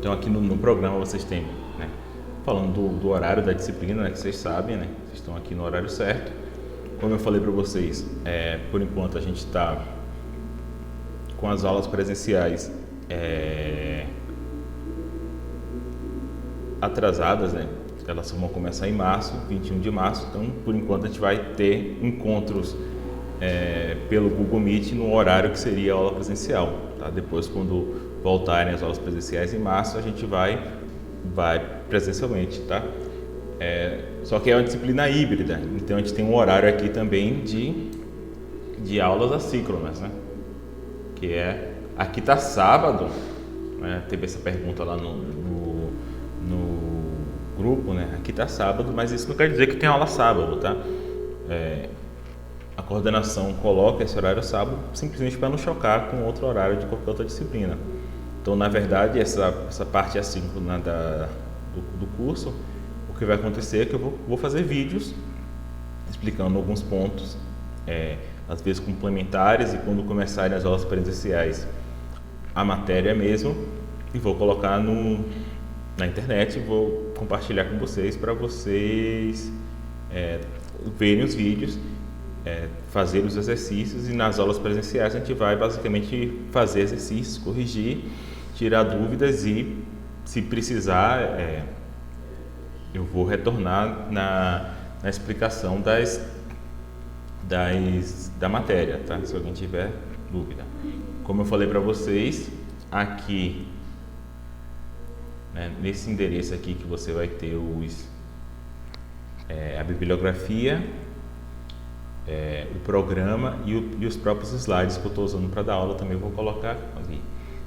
Então aqui no programa vocês têm, né, falando do horário da disciplina, né, que vocês sabem, né, vocês estão aqui no horário certo. Como eu falei para vocês, por enquanto a gente está com as aulas presenciais atrasadas, né? Elas vão começar em março, 21 de março, então por enquanto a gente vai ter encontros pelo Google Meet no horário que seria a aula presencial, tá? Depois, quando voltarem as aulas presenciais em março, a gente vai presencialmente, tá? Só que é uma disciplina híbrida, então a gente tem um horário aqui também de aulas assíncronas, né? Que aqui tá sábado, né? Teve essa pergunta lá no grupo, né? Aqui tá sábado, mas isso não quer dizer que tem aula sábado, tá? A coordenação coloca esse horário sábado simplesmente para não chocar com outro horário de qualquer outra disciplina. Então, na verdade, essa parte assíncrona do curso, o que vai acontecer é que eu vou fazer vídeos explicando alguns pontos, às vezes complementares, e quando começarem as aulas presenciais, a matéria mesmo, e vou colocar na internet, vou compartilhar com vocês para vocês verem os vídeos, fazer os exercícios, e nas aulas presenciais a gente vai basicamente fazer exercícios, corrigir, tirar dúvidas, e se precisar eu vou retornar na explicação da matéria, tá? Se alguém tiver dúvida. Como eu falei para vocês, aqui, né, nesse endereço aqui que você vai ter a bibliografia, o programa e os próprios slides que eu estou usando para dar aula, também vou colocar ali.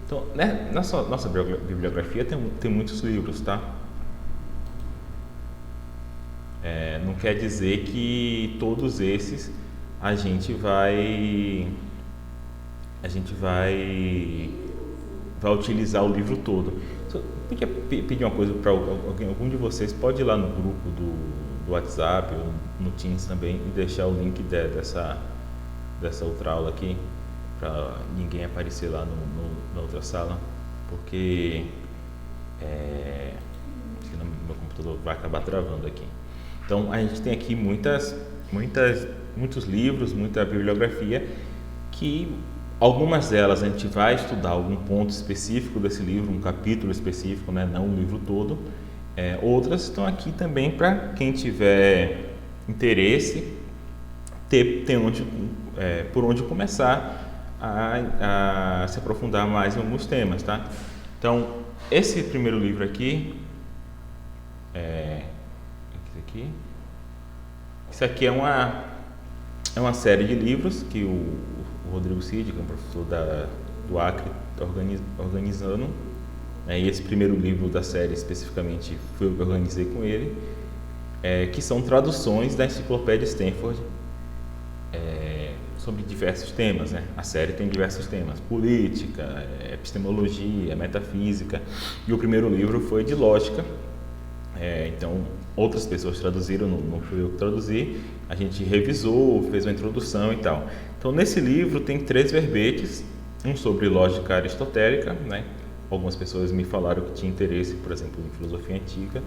Então, né, nossa bibliografia tem muitos livros, tá? Não quer dizer que todos esses a gente vai utilizar o livro todo. Eu pedir uma coisa para algum de vocês, pode ir lá no grupo do WhatsApp ou no Teams também e deixar o link dessa outra aula aqui, para ninguém aparecer lá na outra sala, porque senão meu computador vai acabar travando aqui. Então a gente tem aqui muitos livros, muita bibliografia, que algumas delas a gente vai estudar algum ponto específico desse livro, um capítulo específico, né? Não o livro todo. Outras estão aqui também para quem tiver interesse, ter por onde começar a se aprofundar mais em alguns temas, tá? Então, esse primeiro livro aqui, isso aqui é uma série de livros que o Rodrigo Cid, que é um professor do Acre, está organizando. E esse primeiro livro da série, especificamente, foi eu que organizei com ele, que são traduções da Enciclopédia Stanford sobre diversos temas, né? A série tem diversos temas: política, epistemologia, metafísica, e o primeiro livro foi de lógica. Então, outras pessoas traduziram, não fui eu que traduzi, a gente revisou, fez uma introdução e tal. Então, nesse livro tem 3 verbetes, um sobre lógica aristotélica, né? Algumas pessoas me falaram que tinha interesse, por exemplo, em filosofia antiga.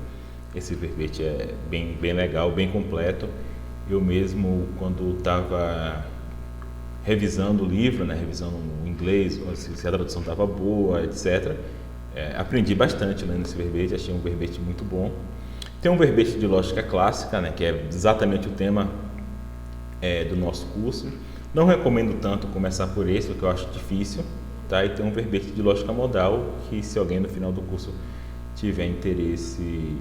Esse verbete é bem legal, bem completo. Eu mesmo, quando estava revisando o livro, né, revisando o inglês, se a tradução estava boa, etc., aprendi bastante lendo esse verbete, achei um verbete muito bom. Tem um verbete de lógica clássica, né, que é exatamente o tema do nosso curso. Não recomendo tanto começar por esse, porque eu acho difícil, tá? E tem um verbete de lógica modal, que se alguém no final do curso tiver interesse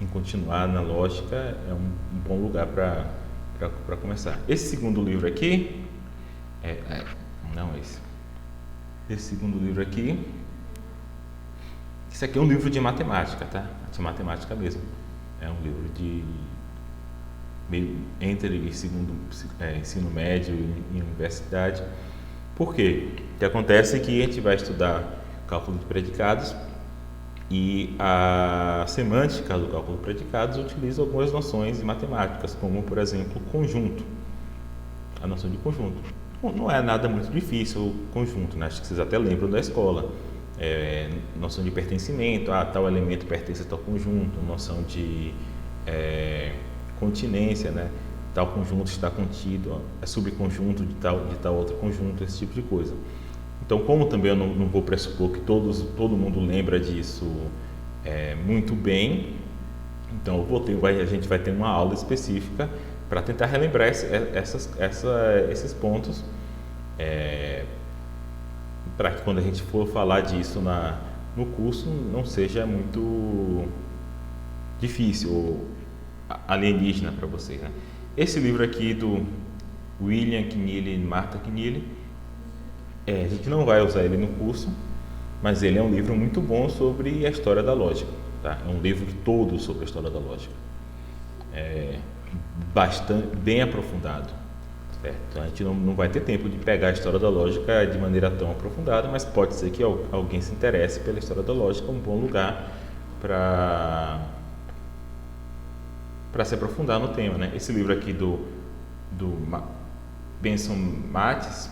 em continuar na lógica, é um bom lugar para começar. Esse segundo livro aqui, esse segundo livro aqui, isso aqui é um livro de matemática, tá? De matemática mesmo. É um livro entre ensino médio e universidade. Por quê? O que acontece é que a gente vai estudar cálculo de predicados, e a semântica do cálculo de predicados utiliza algumas noções matemáticas, como, por exemplo, conjunto. A noção de conjunto. Não é nada muito difícil o conjunto, né? Acho que vocês até lembram da escola. noção de pertencimento, tal elemento pertence a tal conjunto, noção de continência, né? Tal conjunto está contido, é subconjunto de tal outro conjunto, esse tipo de coisa. Então, como também eu não vou pressupor que todo mundo lembra disso muito bem, então a gente vai ter uma aula específica para tentar relembrar esses pontos, para que quando a gente for falar disso no curso não seja muito difícil ou alienígena para você, né? Esse livro aqui do William Keneally e Martha Keneally, a gente não vai usar ele no curso, mas ele é um livro muito bom sobre a história da lógica, tá? É um livro todo sobre a história da lógica, bastante bem aprofundado, certo? Então, a gente não vai ter tempo de pegar a história da lógica de maneira tão aprofundada, mas pode ser que alguém se interesse pela história da lógica, um bom lugar para se aprofundar no tema, né? Esse livro aqui do Benson Mattes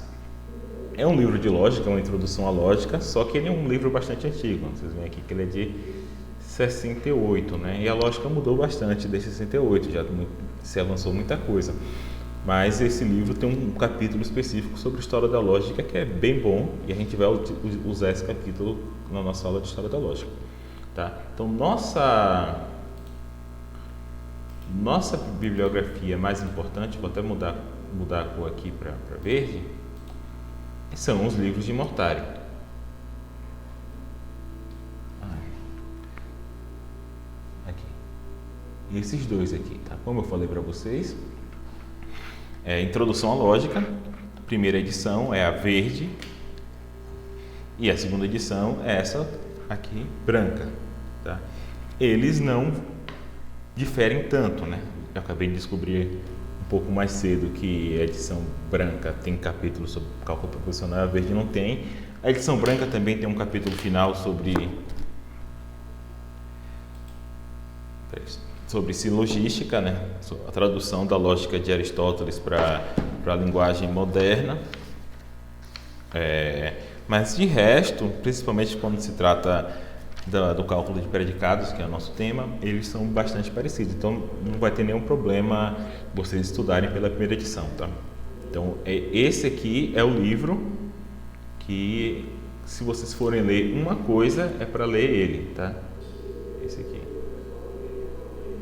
é um livro de lógica, uma introdução à lógica, só que ele é um livro bastante antigo. Vocês veem aqui que ele é de 68, né? E a lógica mudou bastante desde 68, já se avançou muita coisa. Mas esse livro tem um capítulo específico sobre a história da lógica que é bem bom, e a gente vai usar esse capítulo na nossa aula de história da lógica, tá? Então, nossa bibliografia mais importante, vou até mudar a cor aqui para verde, são os livros de Mortari. Aqui. E esses dois aqui, tá? Como eu falei para vocês, Introdução à Lógica, primeira edição é a verde e a segunda edição é essa aqui, branca, tá? Eles não diferem tanto, né? Eu acabei de descobrir um pouco mais cedo que a edição branca tem capítulo sobre cálculo proposicional, a verde não tem. A edição branca também tem um capítulo final sobre silogística, né? A tradução da lógica de Aristóteles para a linguagem moderna. Mas de resto, principalmente quando se trata do cálculo de predicados, que é o nosso tema, eles são bastante parecidos. Então, não vai ter nenhum problema vocês estudarem pela primeira edição, tá? Então, esse aqui é o livro que, se vocês forem ler uma coisa, é para ler ele, tá? Esse aqui.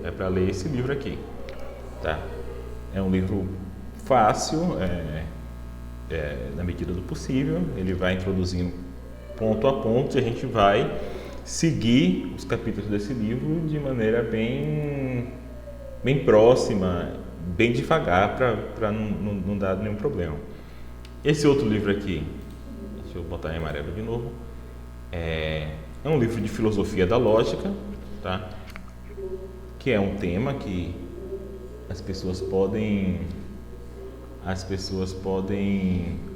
É para ler esse livro aqui, tá? É um livro fácil, na medida do possível. Ele vai introduzindo ponto a ponto e a gente vai seguir os capítulos desse livro de maneira bem próxima, bem devagar, para não dar nenhum problema. Esse outro livro aqui, deixa eu botar em amarelo de novo, é um livro de filosofia da lógica, tá? Que é um tema que as pessoas podem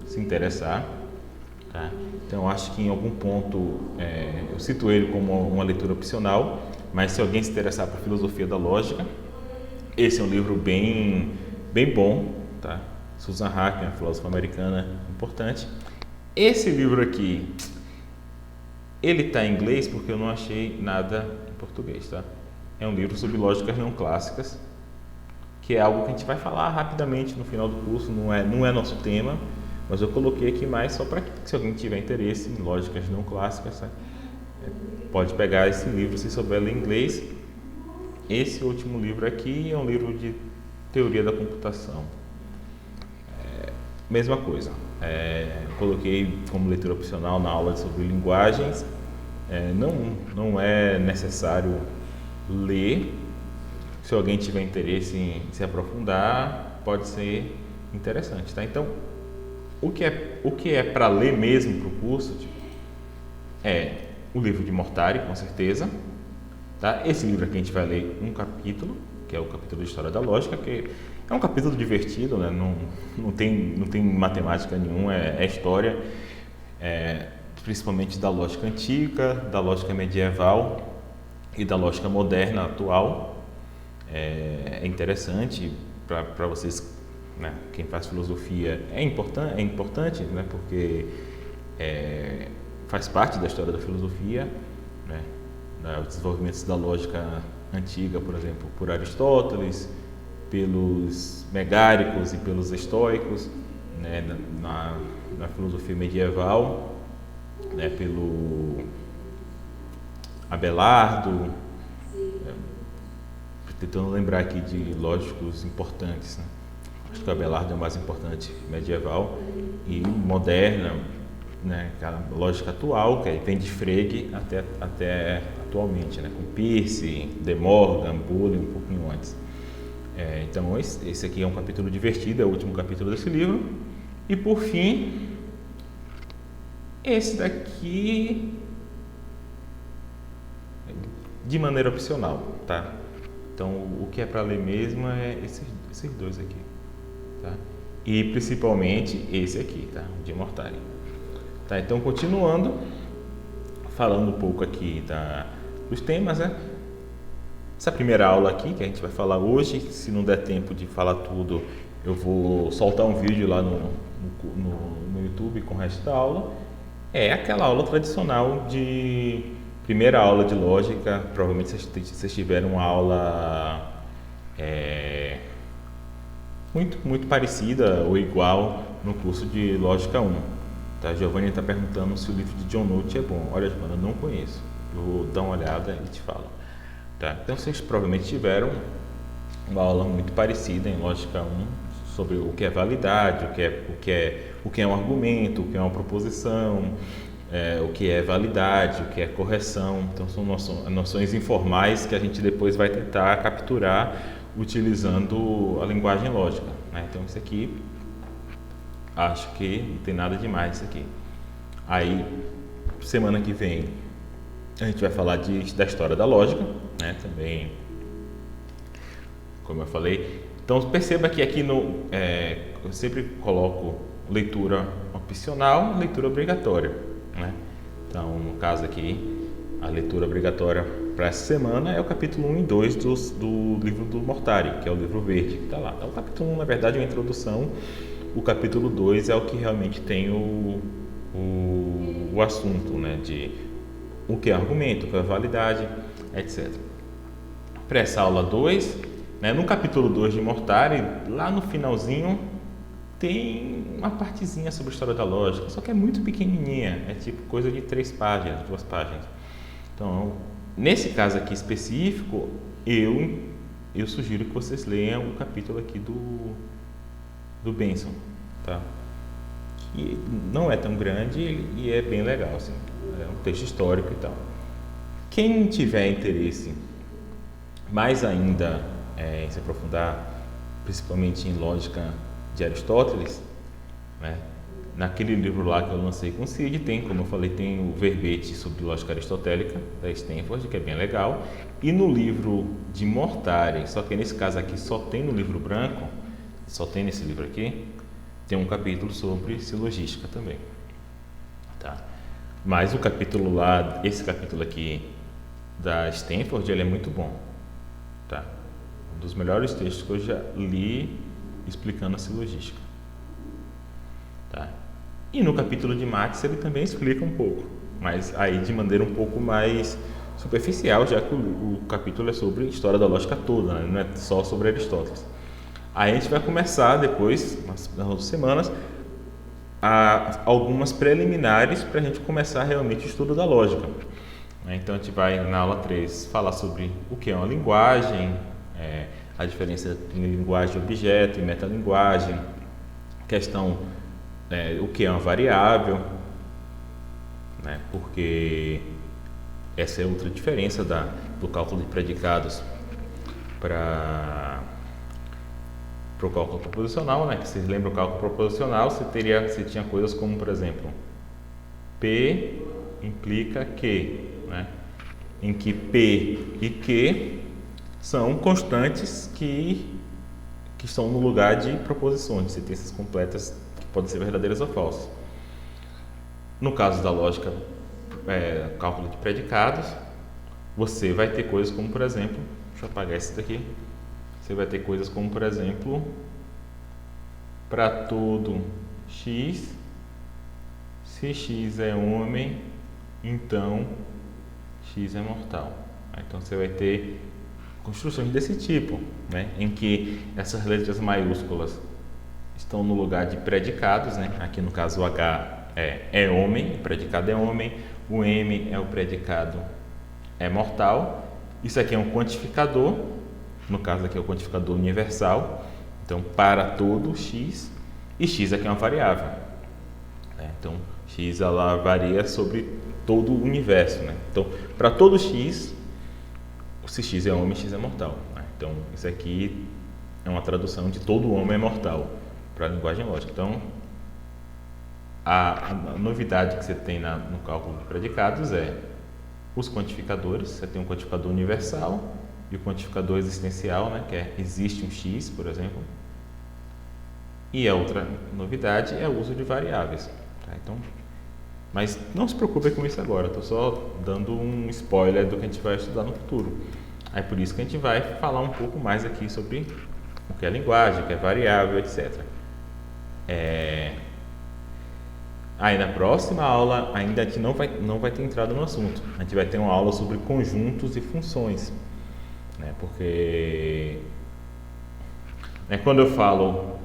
se interessar, tá? Então, acho que em algum ponto eu cito ele como uma leitura opcional, mas se alguém se interessar por filosofia da lógica, esse é um livro bem bom, tá? Susan Hackett, uma filósofa americana importante. Esse livro aqui, ele está em inglês porque eu não achei nada em português, tá? É um livro sobre lógicas não clássicas, que é algo que a gente vai falar rapidamente no final do curso, não é nosso tema, mas eu coloquei aqui mais só para que, se alguém tiver interesse em lógicas não clássicas, pode pegar esse livro se souber ler inglês. Esse último livro aqui é um livro de teoria da computação. Mesma coisa, coloquei como leitura opcional na aula sobre linguagens. Não é necessário ler. Se alguém tiver interesse em se aprofundar, pode ser interessante, tá? Então, o que é para ler mesmo para o curso é o livro de Mortari, com certeza, tá? Esse livro aqui a gente vai ler um capítulo, que é o capítulo de História da Lógica, que é um capítulo divertido, né? Não tem matemática nenhuma, é história, principalmente da lógica antiga, da lógica medieval e da lógica moderna atual. É interessante para vocês, né? Quem faz filosofia é importante, né? Porque faz parte da história da filosofia, né? Os desenvolvimentos da lógica antiga, por exemplo, por Aristóteles, pelos megáricos e pelos estoicos, né? Na filosofia medieval, né? Pelo Abelardo, tentando lembrar aqui de lógicos importantes, né? Acho que o Abelardo é o mais importante medieval e moderna, né? A lógica atual, que vem de Frege até atualmente, né? Com Peirce, De Morgan, Boole, um pouquinho antes. Então esse aqui é um capítulo divertido, é o último capítulo desse livro. E por fim, esse daqui de maneira opcional, tá? Então o que é para ler mesmo é esses dois aqui, tá? E principalmente esse aqui, tá? O De Mortari. Tá, então continuando, falando um pouco aqui dos temas, né? Essa primeira aula aqui que a gente vai falar hoje, se não der tempo de falar tudo, eu vou soltar um vídeo lá no YouTube com o resto da aula. É aquela aula tradicional de primeira aula de lógica. Provavelmente vocês tiveram uma aula muito parecida ou igual no curso de Lógica 1. Tá? Giovanni está perguntando se o livro de John Note é bom. Olha, Giovanni, eu não conheço. Eu vou dar uma olhada e te falo. Tá? Então vocês provavelmente tiveram uma aula muito parecida em Lógica 1 sobre o que é validade, o que é um argumento, o que é uma proposição, o que é validade, o que é correção. Então são noções informais que a gente depois vai tentar capturar utilizando a linguagem lógica, né? Então isso aqui, acho que não tem nada demais isso aqui. Aí, semana que vem, a gente vai falar da história da lógica, né? Também, como eu falei. Então perceba que aqui eu sempre coloco leitura opcional, leitura obrigatória, né? Então, no caso aqui, a leitura obrigatória para essa semana é o capítulo 1 e 2 do livro do Mortari, que é o livro verde que está lá. Então, o capítulo 1, na verdade, é uma introdução. O capítulo 2 é o que realmente tem o assunto, né? De o que é argumento, o que é validade, etc. Para essa aula 2, né? No capítulo 2 de Mortari, lá no finalzinho, tem uma partezinha sobre a história da lógica, só que é muito pequenininha, é tipo coisa de 3 páginas, 2 páginas. Então, nesse caso aqui específico, eu sugiro que vocês leiam o capítulo aqui do Benson, tá? Que não é tão grande e é bem legal, assim, é um texto histórico e tal. Quem tiver interesse mais ainda em se aprofundar, principalmente em lógica de Aristóteles, né? Naquele livro lá que eu lancei com o Cid, como eu falei, tem o verbete sobre lógica aristotélica da Stanford, que é bem legal, e no livro de Mortari, só que nesse caso aqui só tem no livro branco, só tem nesse livro aqui, tem um capítulo sobre silogística também, tá? Mas o capítulo lá, esse capítulo aqui da Stanford, ele é muito bom, tá? Um dos melhores textos que eu já li explicando a silogística, tá? E no capítulo de Marx ele também explica um pouco, mas aí de maneira um pouco mais superficial, já que o capítulo é sobre a história da lógica toda, né? Não é só sobre Aristóteles. Aí a gente vai começar depois, nas outras semanas, algumas preliminares para a gente começar realmente o estudo da lógica. Então a gente vai na aula 3 falar sobre o que é uma linguagem, a diferença entre linguagem objeto e metalinguagem, questão o que é uma variável, né? Porque essa é outra diferença do cálculo de predicados para o cálculo proposicional, né? Que vocês lembram, o cálculo proposicional você tinha coisas como, por exemplo, P implica que, né? Em que P e Q são constantes que estão no lugar de proposições, sentenças completas que podem ser verdadeiras ou falsas. No caso da lógica, cálculo de predicados, você vai ter coisas como, por exemplo, deixa eu apagar esse daqui, você vai ter coisas como, por exemplo, para todo x, se x é homem, então x é mortal. Então você vai ter construções desse tipo, né, em que essas letras maiúsculas estão no lugar de predicados, né? Aqui no caso o H é homem, o predicado é homem, o M é o predicado é mortal. Isso aqui é um quantificador, no caso aqui é o quantificador universal, então para todo x, e x aqui é uma variável, né? Então x ela varia sobre todo o universo, né? Então para todo x, se x é homem, x é mortal, né? Então isso aqui é uma tradução de todo homem é mortal para a linguagem lógica. Então a novidade que você tem no cálculo de predicados é os quantificadores. Você tem um quantificador universal e o quantificador existencial, né, que é existe um x, por exemplo. E a outra novidade é o uso de variáveis, tá? Então, mas não se preocupe com isso agora, estou só dando um spoiler do que a gente vai estudar no futuro. Aí por isso que a gente vai falar um pouco mais aqui sobre o que é linguagem, o que é variável, etc. Aí na próxima aula ainda a gente não vai ter entrado no assunto. A gente vai ter uma aula sobre conjuntos e funções, né? Porque quando eu falo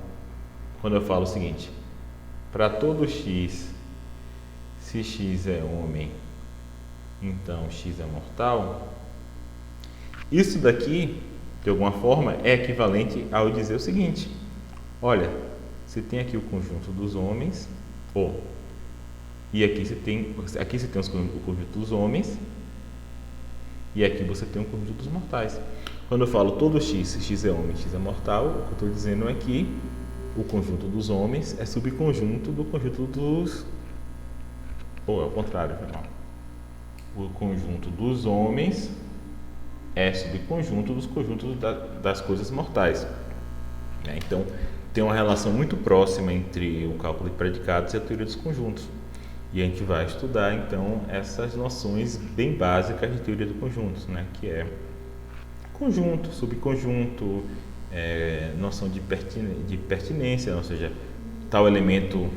o seguinte, para todo x, se x é homem, então x é mortal. Isso daqui, de alguma forma, é equivalente ao dizer o seguinte: olha, você tem aqui o conjunto dos homens, e aqui você tem o conjunto dos homens, e aqui você tem o conjunto dos mortais. Quando eu falo todo x, se x é homem, x é mortal, o que eu estou dizendo é que o conjunto dos homens é subconjunto do conjunto dos... Ou é o contrário, não. O conjunto dos homens é subconjunto dos conjuntos das coisas mortais. Então, tem uma relação muito próxima entre o cálculo de predicados e a teoria dos conjuntos. E a gente vai estudar, então, essas noções bem básicas de teoria dos conjuntos, né? Que é conjunto, subconjunto, noção de pertinência, ou seja, tal elemento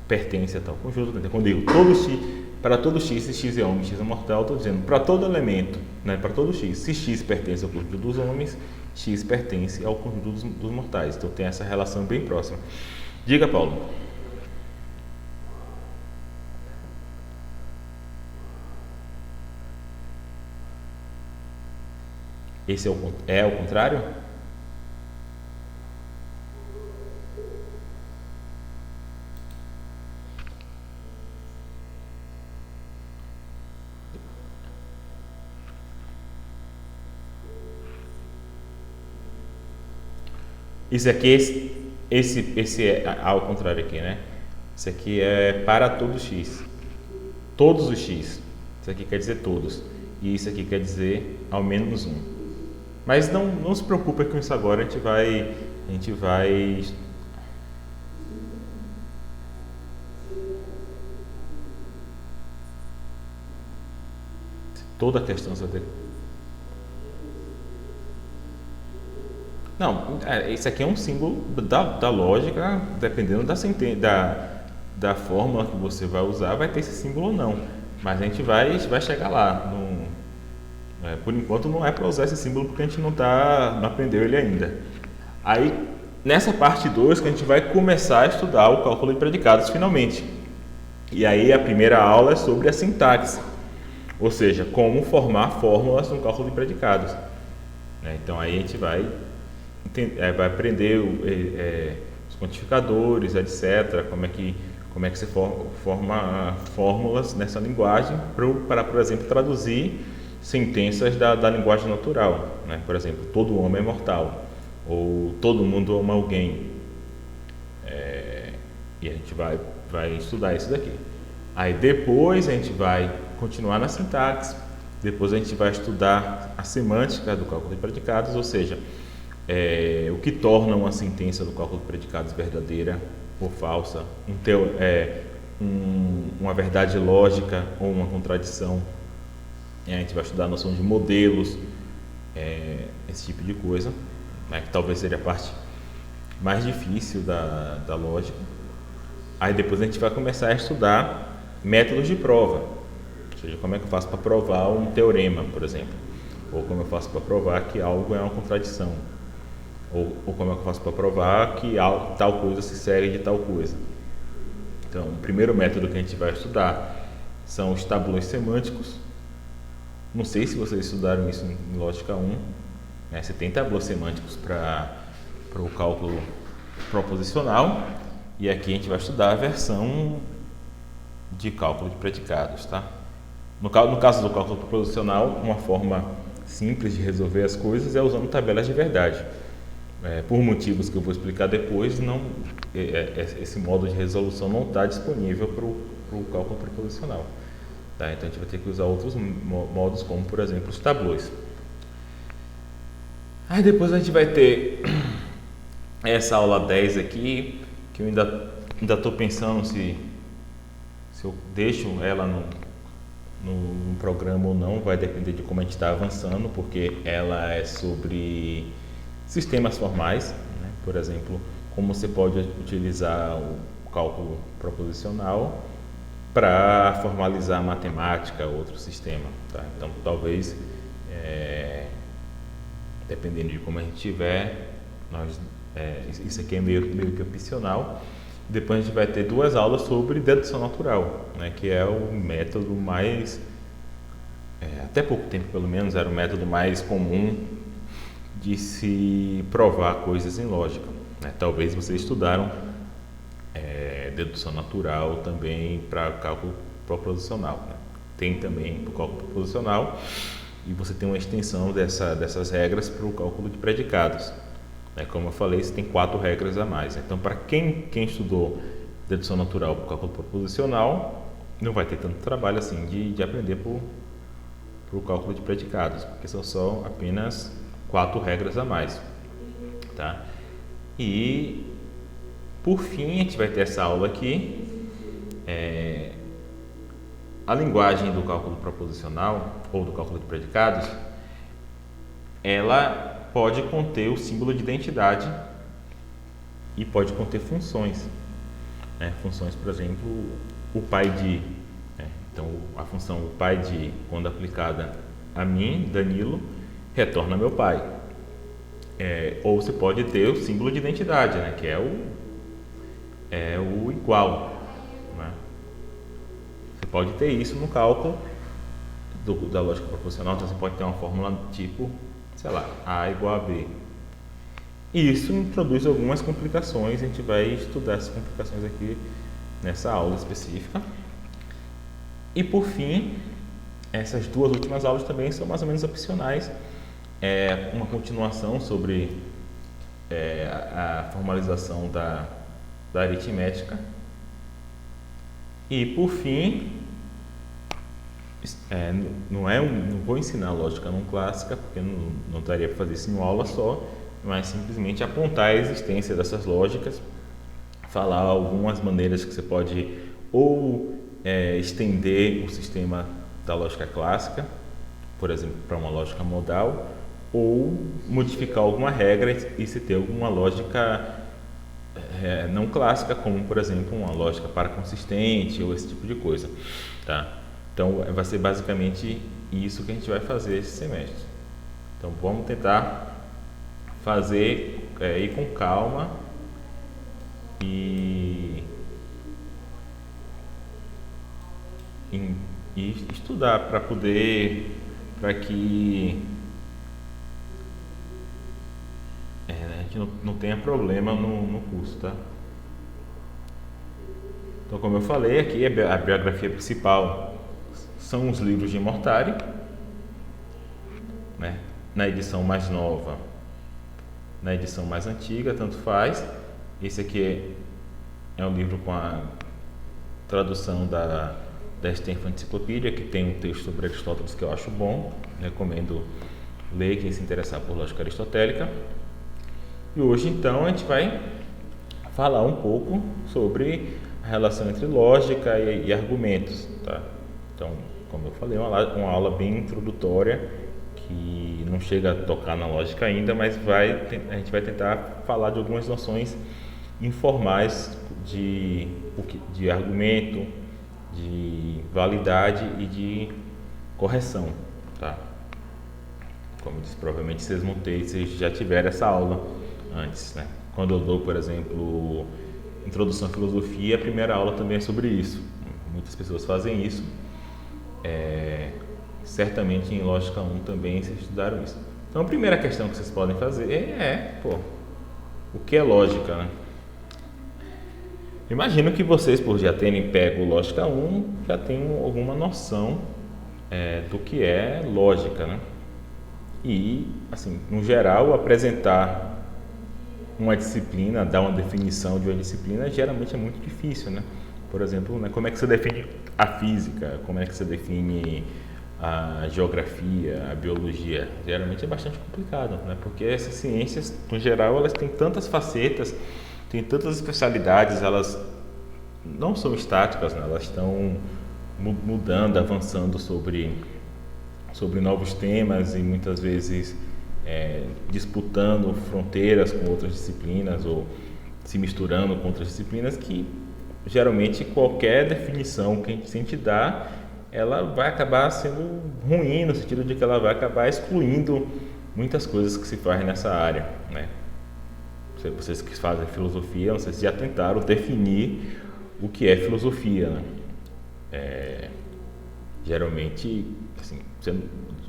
pertence a tal conjunto. Então, quando eu digo todo x, para todo x, se x é homem, x é mortal, estou dizendo para todo elemento, né, para todo x, se x pertence ao conjunto dos homens, x pertence ao conjunto dos mortais. Então tem essa relação bem próxima. Diga, Paulo. Esse é o contrário? Isso aqui, esse é ao contrário aqui, né? Isso aqui é para todo x. Todos os x. Isso aqui quer dizer todos. E isso aqui quer dizer ao menos um. Mas não se preocupe com isso agora, a gente vai toda a questão você tem. Não, isso aqui é um símbolo da lógica, dependendo da fórmula que você vai usar, vai ter esse símbolo ou não. Mas a gente vai chegar lá. Por enquanto não é para usar esse símbolo porque a gente não aprendeu ele ainda. Aí, nessa parte 2 que a gente vai começar a estudar o cálculo de predicados finalmente. E aí a primeira aula é sobre a sintaxe, ou seja, como formar fórmulas no cálculo de predicados. Então aí a gente vai aprender os quantificadores, etc., como é que se forma fórmulas nessa linguagem para, por exemplo, traduzir sentenças da linguagem natural, né? Por exemplo, todo homem é mortal, ou todo mundo ama alguém, e a gente vai estudar isso daqui. Aí depois a gente vai continuar na sintaxe, depois a gente vai estudar a semântica do cálculo de predicados, ou seja, o que torna uma sentença do cálculo de predicados verdadeira ou falsa, uma verdade lógica ou uma contradição. A gente vai estudar a noção de modelos, esse tipo de coisa, né, que talvez seja a parte mais difícil da lógica. Aí depois a gente vai começar a estudar métodos de prova, ou seja, como é que eu faço para provar um teorema, por exemplo, ou como eu faço para provar que algo é uma contradição, ou como é que eu faço para provar que tal coisa se segue de tal coisa. Então, o primeiro método que a gente vai estudar são os tabuões semânticos. Não sei se vocês estudaram isso em Lógica 1, né? Você tem tabuões semânticos para o cálculo proposicional, e aqui a gente vai estudar a versão de cálculo de predicados, tá? No caso do cálculo proposicional, uma forma simples de resolver as coisas é usando tabelas de verdade. Por motivos que eu vou explicar depois, esse modo de resolução não está disponível para o cálculo proposicional. Tá? Então a gente vai ter que usar outros modos, como por exemplo os tabuões. Aí depois a gente vai ter essa aula 10 aqui, que eu ainda estou pensando se eu deixo ela no programa ou não, vai depender de como a gente está avançando, porque ela é sobre sistemas formais, né? Por exemplo, como você pode utilizar o cálculo proposicional para formalizar a matemática, outro sistema. Tá? Então, talvez, dependendo de como a gente tiver, isso aqui é meio que opcional. Depois a gente vai ter 2 aulas sobre dedução natural, né, que é o método mais, até pouco tempo pelo menos, era o método mais comum de se provar coisas em lógica. Né? Talvez vocês estudaram dedução natural também para cálculo proposicional. Né? Tem também para o cálculo proposicional, e você tem uma extensão dessas regras para o cálculo de predicados. Como eu falei, você tem 4 regras a mais. Então, para quem estudou dedução natural para o cálculo proposicional, não vai ter tanto trabalho assim de aprender para o cálculo de predicados, porque são só apenas 4 regras a mais. Tá? E, por fim, a gente vai ter essa aula aqui. A linguagem do cálculo proposicional, ou do cálculo de predicados, ela pode conter o símbolo de identidade e pode conter funções. Funções, por exemplo, o pai de. Então, a função o pai de, quando aplicada a mim, Danilo, retorna meu pai. Ou você pode ter o símbolo de identidade, né, que é o igual. Né? Você pode ter isso no cálculo da lógica proposicional. Então, você pode ter uma fórmula tipo, sei lá, A igual a B. E isso introduz algumas complicações, a gente vai estudar essas complicações aqui nessa aula específica. E por fim, essas 2 últimas aulas também são mais ou menos opcionais. Uma continuação sobre a formalização da aritmética. E por fim, não vou ensinar lógica não clássica, porque não daria para fazer isso em uma aula só, mas simplesmente apontar a existência dessas lógicas, falar algumas maneiras que você pode ou estender o sistema da lógica clássica, por exemplo, para uma lógica modal, ou modificar alguma regra e se ter alguma lógica não clássica, como por exemplo uma lógica paraconsistente ou esse tipo de coisa. Tá? Então, vai ser basicamente isso que a gente vai fazer esse semestre. Então, vamos tentar fazer, ir com calma e estudar para que a gente não tenha problema no curso, tá? Então, como eu falei, aqui a biografia principal são os livros de Mortari, né? Na edição mais nova, na edição mais antiga, tanto faz. Esse aqui é um livro com a tradução da Stanford Encyclopedia, que tem um texto sobre Aristóteles que eu acho bom, recomendo ler quem se interessar por lógica aristotélica. E hoje, então, a gente vai falar um pouco sobre a relação entre lógica e argumentos, tá? Então, como eu falei, uma aula bem introdutória, que não chega a tocar na lógica ainda, mas a gente vai tentar falar de algumas noções informais de argumento, de validade e de correção, tá? Como eu disse, provavelmente vocês já tiveram essa aula antes, né? Quando eu dou, por exemplo, Introdução à Filosofia, a primeira aula também é sobre isso. Muitas pessoas fazem isso. Certamente em Lógica 1 também vocês estudaram isso. Então a primeira questão que vocês podem fazer o que é lógica, né? Imagino que vocês, por já terem pego Lógica 1, já tenham alguma noção do que é lógica, né? E, assim, no geral, apresentar uma disciplina, dar uma definição de uma disciplina, geralmente é muito difícil, né? Por exemplo, né, como é que você define a física? Como é que você define a geografia, a biologia? Geralmente é bastante complicado, né? Porque essas ciências, no geral, elas têm tantas facetas, têm tantas especialidades, elas não são estáticas, né? Elas estão mudando, avançando sobre novos temas e muitas vezes disputando fronteiras com outras disciplinas ou se misturando com outras disciplinas, que geralmente qualquer definição que a gente dá, ela vai acabar sendo ruim, no sentido de que ela vai acabar excluindo muitas coisas que se fazem nessa área, né? Vocês que fazem filosofia, não sei se já tentaram definir o que é filosofia, né? Geralmente, assim,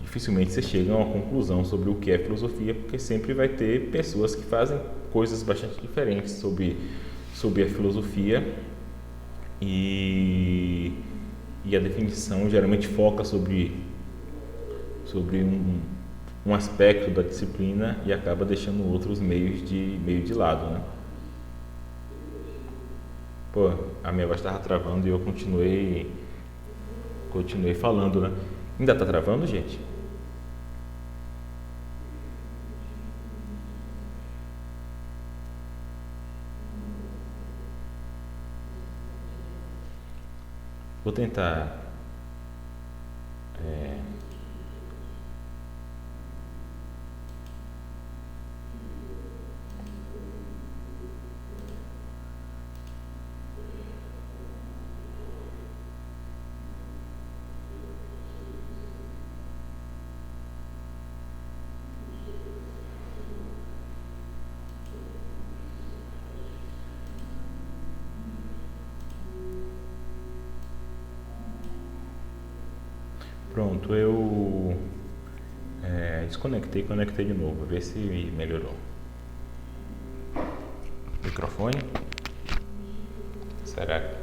dificilmente você chega a uma conclusão sobre o que é filosofia, porque sempre vai ter pessoas que fazem coisas bastante diferentes sobre a filosofia e a definição geralmente foca sobre um aspecto da disciplina e acaba deixando outros meio de lado, né? Pô, a minha voz estava travando e eu continuei falando, né? Ainda está travando, gente? Vou tentar Pronto, eu desconectei e conectei de novo, ver se melhorou. Microfone? Será que...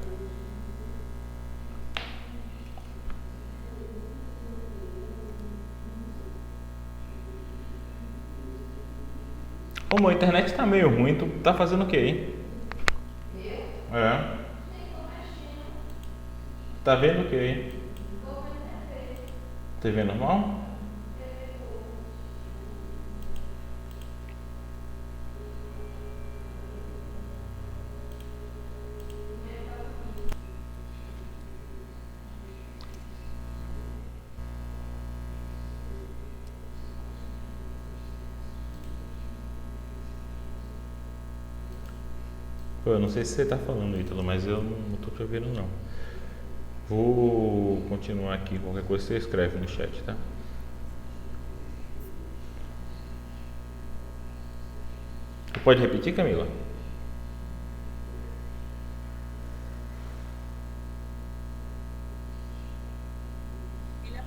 Como a internet tá meio ruim, tu tá fazendo o quê, hein? Tá vendo o quê, hein? TV normal? Pô, eu não sei se você tá falando, Ítalo, mas eu não tô te ouvindo, não. Vou continuar aqui, qualquer coisa você escreve no chat, tá? Pode repetir, Camila? Ele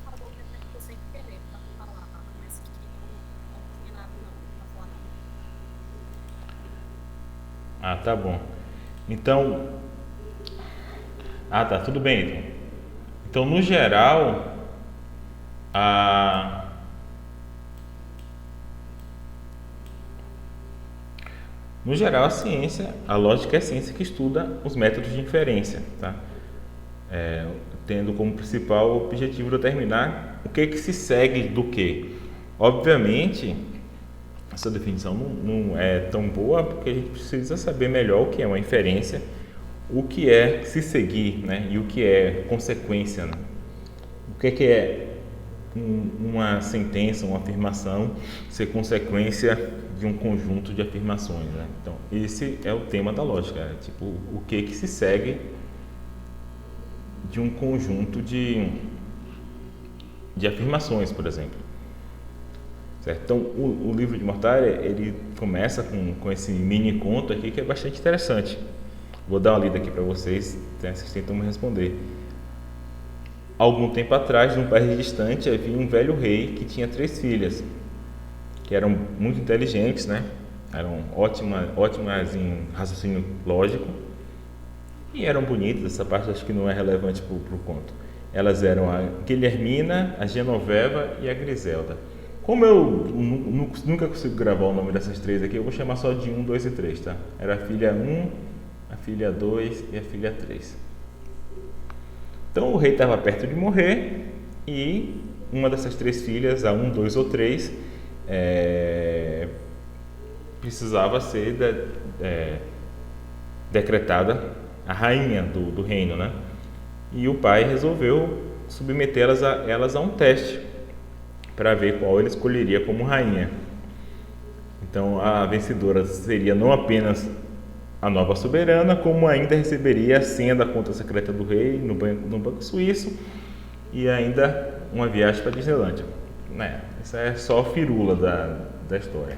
falou que apertou sem querer pra falar, mas que não tinha nada não, pra falar nada. Ah, tá bom. Então... Ah, tá, tudo bem, então. Então, no geral, a ciência, a lógica é a ciência que estuda os métodos de inferência, tá? Tendo como principal objetivo determinar o que se segue do que. Obviamente, essa definição não é tão boa, porque a gente precisa saber melhor o que é uma inferência, o que é se seguir, né? E o que é consequência, né? O que é uma sentença, uma afirmação ser consequência de um conjunto de afirmações, né? Então, esse é o tema da lógica, né? Tipo, o que se segue de um conjunto de afirmações, por exemplo. Certo? Então, o livro de Mortari, ele começa com esse mini conto aqui que é bastante interessante. Vou dar uma lida aqui para vocês, né? Vocês tentam me responder. Algum tempo atrás, num país distante, havia um velho rei que tinha 3 filhas, que eram muito inteligentes, né? Eram ótimas em raciocínio lógico e eram bonitas. Essa parte acho que não é relevante para o conto. Elas eram a Guilhermina, a Genoveva e a Griselda. Como eu nunca consigo gravar o nome dessas 3 aqui, eu vou chamar só de 1, 2 e 3, tá? Era a filha 1, a filha 2 e a filha 3. Então o rei estava perto de morrer e uma dessas 3 filhas, a 1, 2 ou 3, precisava ser decretada a rainha do reino, né? E o pai resolveu submeter elas a um teste para ver qual ele escolheria como rainha. Então a vencedora seria não apenas a nova soberana, como ainda receberia a senha da conta secreta do rei no banco suíço e ainda uma viagem para a Disneylândia. Né? Isso é só a firula da história.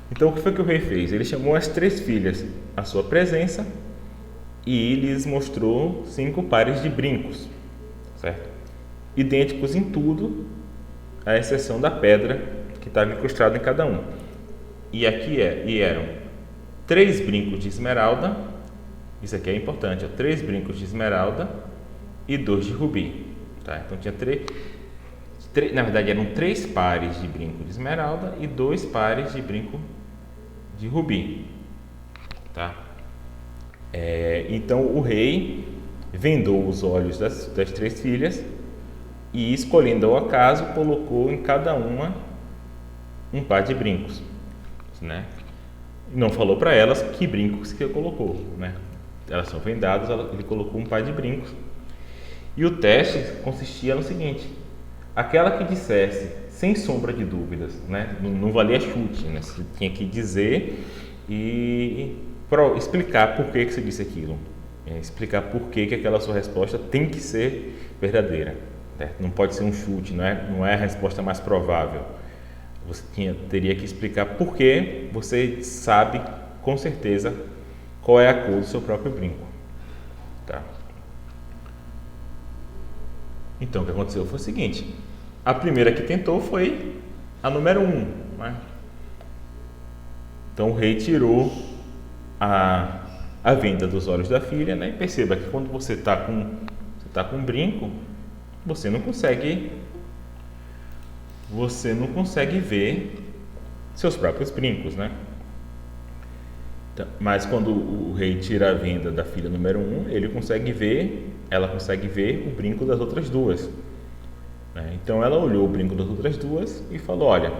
Então o que foi que o rei fez? Ele chamou as 3 filhas à sua presença e lhes mostrou 5 pares de brincos, certo? Idênticos em tudo, à exceção da pedra que estava incrustada em cada um. E eram 3 brincos de esmeralda, isso aqui é importante, 3 brincos de esmeralda e 2 de rubi. Tá? Então tinha na verdade eram 3 pares de brinco de esmeralda e 2 pares de brinco de rubi. Tá? Então o rei vendou os olhos das 3 filhas e, escolhendo ao acaso, colocou em cada uma um par de brincos, né? Não falou para elas que brincos que ele colocou, né? Elas são vendadas, ele colocou um par de brincos. E o teste consistia no seguinte: aquela que dissesse, sem sombra de dúvidas, né? Não valia chute, né? Você tinha que dizer e explicar por que você disse aquilo, explicar por que aquela sua resposta tem que ser verdadeira, certo? Não pode ser um chute, não é a resposta mais provável. Você teria que explicar por que você sabe com certeza qual é a cor do seu próprio brinco. Tá? Então o que aconteceu foi o seguinte: a primeira que tentou foi a número 1. Né? Então o rei tirou a venda dos olhos da filha, né? E perceba que quando você está com um brinco, você não consegue ver seus próprios brincos, né? Então, mas quando o rei tira a venda da filha número 1, ela consegue ver o brinco das outras 2. Né? Então ela olhou o brinco das outras 2 e falou: olha,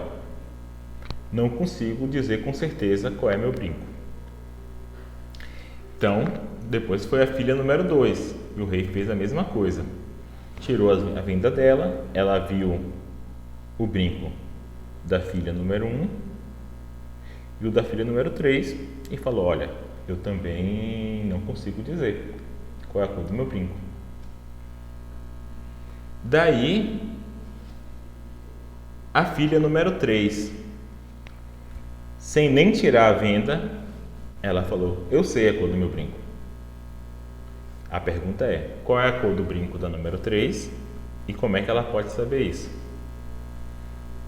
não consigo dizer com certeza qual é meu brinco. Então, depois foi a filha número 2 e o rei fez a mesma coisa. Tirou a venda dela, ela viu o brinco da filha número 1 e o da filha número 3 e falou: olha, eu também não consigo dizer qual é a cor do meu brinco. Daí, a filha número 3, sem nem tirar a venda, ela falou: eu sei a cor do meu brinco. A pergunta é: qual é a cor do brinco da número 3 e como é que ela pode saber isso?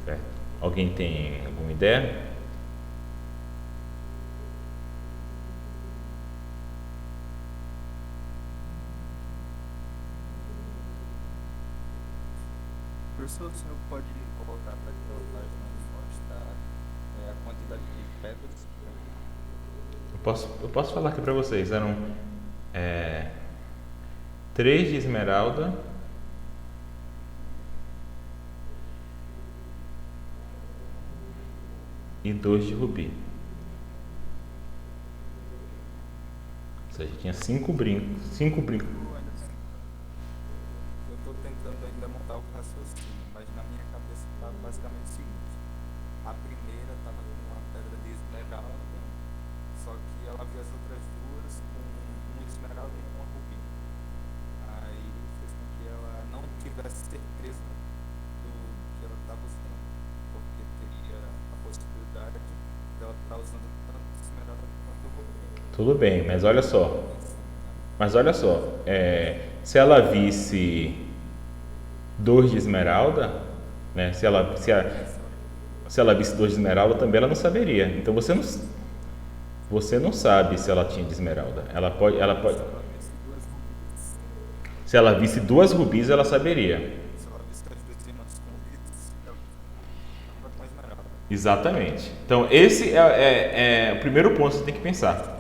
Certo? Alguém tem alguma ideia? Professor, o senhor pode voltar para que eu mostrar a quantidade de pedras? Eu posso falar aqui para vocês. Eram 3 de esmeralda, e 2 de rubi. Ou seja, tinha 5 brincos. 5 brincos. Eu estou tentando ainda montar o raciocínio raciocínio, mas na minha cabeça tá basicamente o seguinte: a primeira estava com uma pedra de esmeralda, só que ela viu as outras duas com uma esmeralda e uma rubi. Aí fez com que ela não tivesse certeza do que ela estava usando, porque teria a possibilidade dela estar usando tanto esmeralda quanto rubi. Tudo bem, mas olha só. Se ela visse 2 de esmeralda, né? Se ela visse 2 de esmeralda também ela não saberia. Então você não sabe se ela tinha de esmeralda. Ela pode, se ela visse 2 rubis ela saberia. Se ela visse as duas irmãs com rubis, ela estava com a esmeralda. Exatamente. Então esse é o primeiro ponto que você tem que pensar.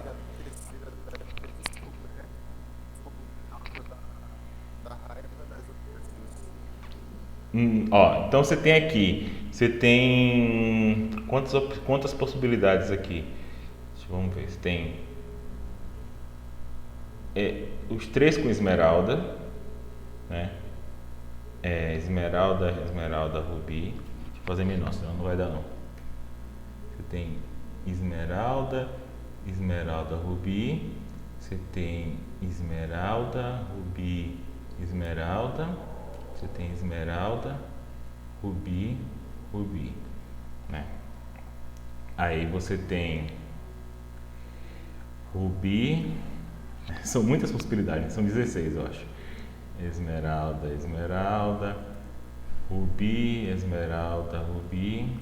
Então você tem quantas possibilidades aqui? Vamos ver se tem os 3 com esmeralda, né? Esmeralda, rubi. Deixa eu fazer menor, senão não vai dar não. Você tem esmeralda, rubi. Você tem esmeralda, rubi, esmeralda. Você tem esmeralda, rubi, né? Aí você tem rubi, são muitas possibilidades, são 16 eu acho. Esmeralda, rubi, esmeralda, rubi,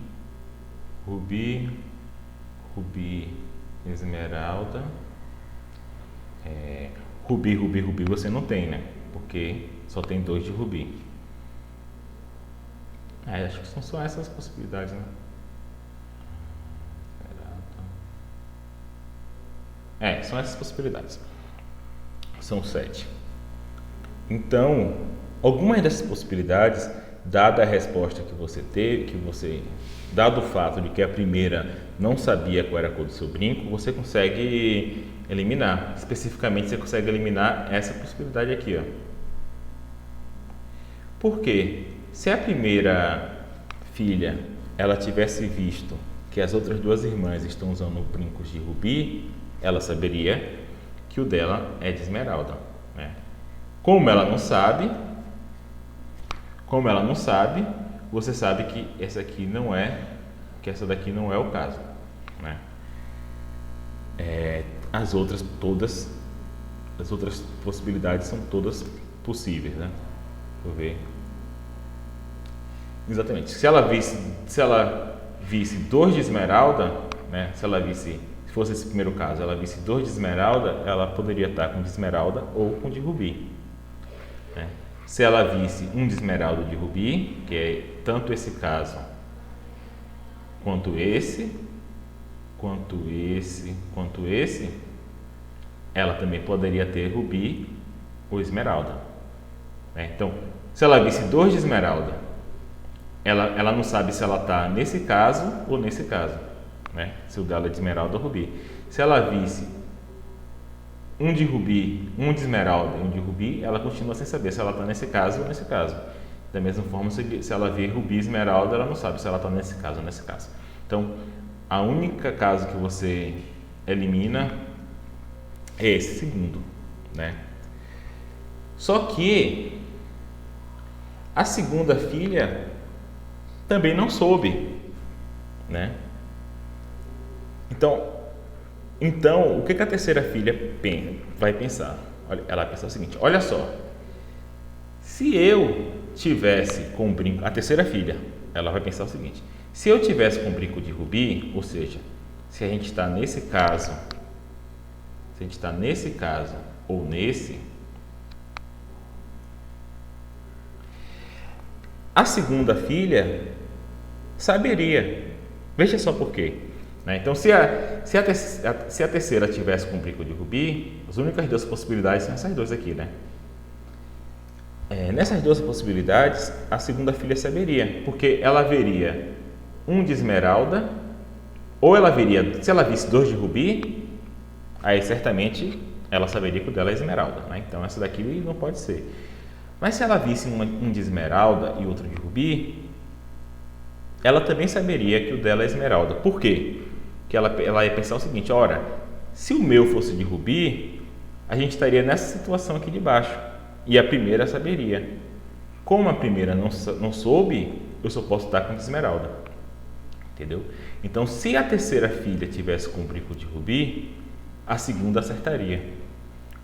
esmeralda. Rubi você não tem, né? Porque só tem 2 de rubi. Acho que são só essas possibilidades, né? São essas possibilidades. São 7. Então, algumas dessas possibilidades, dada a resposta que você teve, dado o fato de que a primeira não sabia qual era a cor do seu brinco, você consegue eliminar. Especificamente, você consegue eliminar essa possibilidade aqui, ó. Por quê? Se a primeira filha ela tivesse visto que as outras 2 irmãs estão usando brincos de rubi, ela saberia que o dela é de esmeralda, né? Como ela não sabe, você sabe que essa daqui não é o caso, né? As outras possibilidades são todas possíveis, né? Vou ver. Exatamente. Se ela visse 2 de esmeralda, né? Se fosse esse primeiro caso, ela visse 2 de esmeralda, ela poderia estar com de esmeralda ou com de rubi, né? Se ela visse 1 de esmeralda ou de rubi, que é tanto esse caso quanto esse, ela também poderia ter rubi ou esmeralda, né? Então, se ela visse 2 de esmeralda, ela não sabe se ela está nesse caso ou nesse caso, né? Se o dela é de esmeralda ou rubi. Se ela visse 1 de rubi, 1 de esmeralda e 1 de rubi, ela continua sem saber se ela está nesse caso ou nesse caso. Da mesma forma, se ela vê rubi e esmeralda, ela não sabe se ela está nesse caso ou nesse caso. Então, a única caso que você elimina é esse segundo, né? Só que a segunda filha também não soube, né? Então o que a terceira filha vai pensar? Ela vai pensar o seguinte: olha só, se eu tivesse com um brinco, a terceira filha, ela vai pensar o seguinte: se eu tivesse com um brinco de rubi, ou seja, se a gente está nesse caso ou nesse, a segunda filha saberia. Veja só por quê, né? Então, se a terceira tivesse com brinco de rubi, as únicas 2 possibilidades são essas 2 aqui, né? Nessas 2 possibilidades, a segunda filha saberia, porque ela veria 1 de esmeralda, ou ela veria, se ela visse 2 de rubi, aí certamente ela saberia que o dela é esmeralda, né? Então essa daqui não pode ser. Mas se ela visse um de esmeralda e outro de rubi, ela também saberia que o dela é esmeralda. Por quê? Porque ela ia pensar o seguinte: ora, se o meu fosse de rubi, a gente estaria nessa situação aqui de baixo. E a primeira saberia. Como a primeira não soube, eu só posso estar com de esmeralda. Entendeu? Então, se a terceira filha tivesse com o brinco de rubi, a segunda acertaria.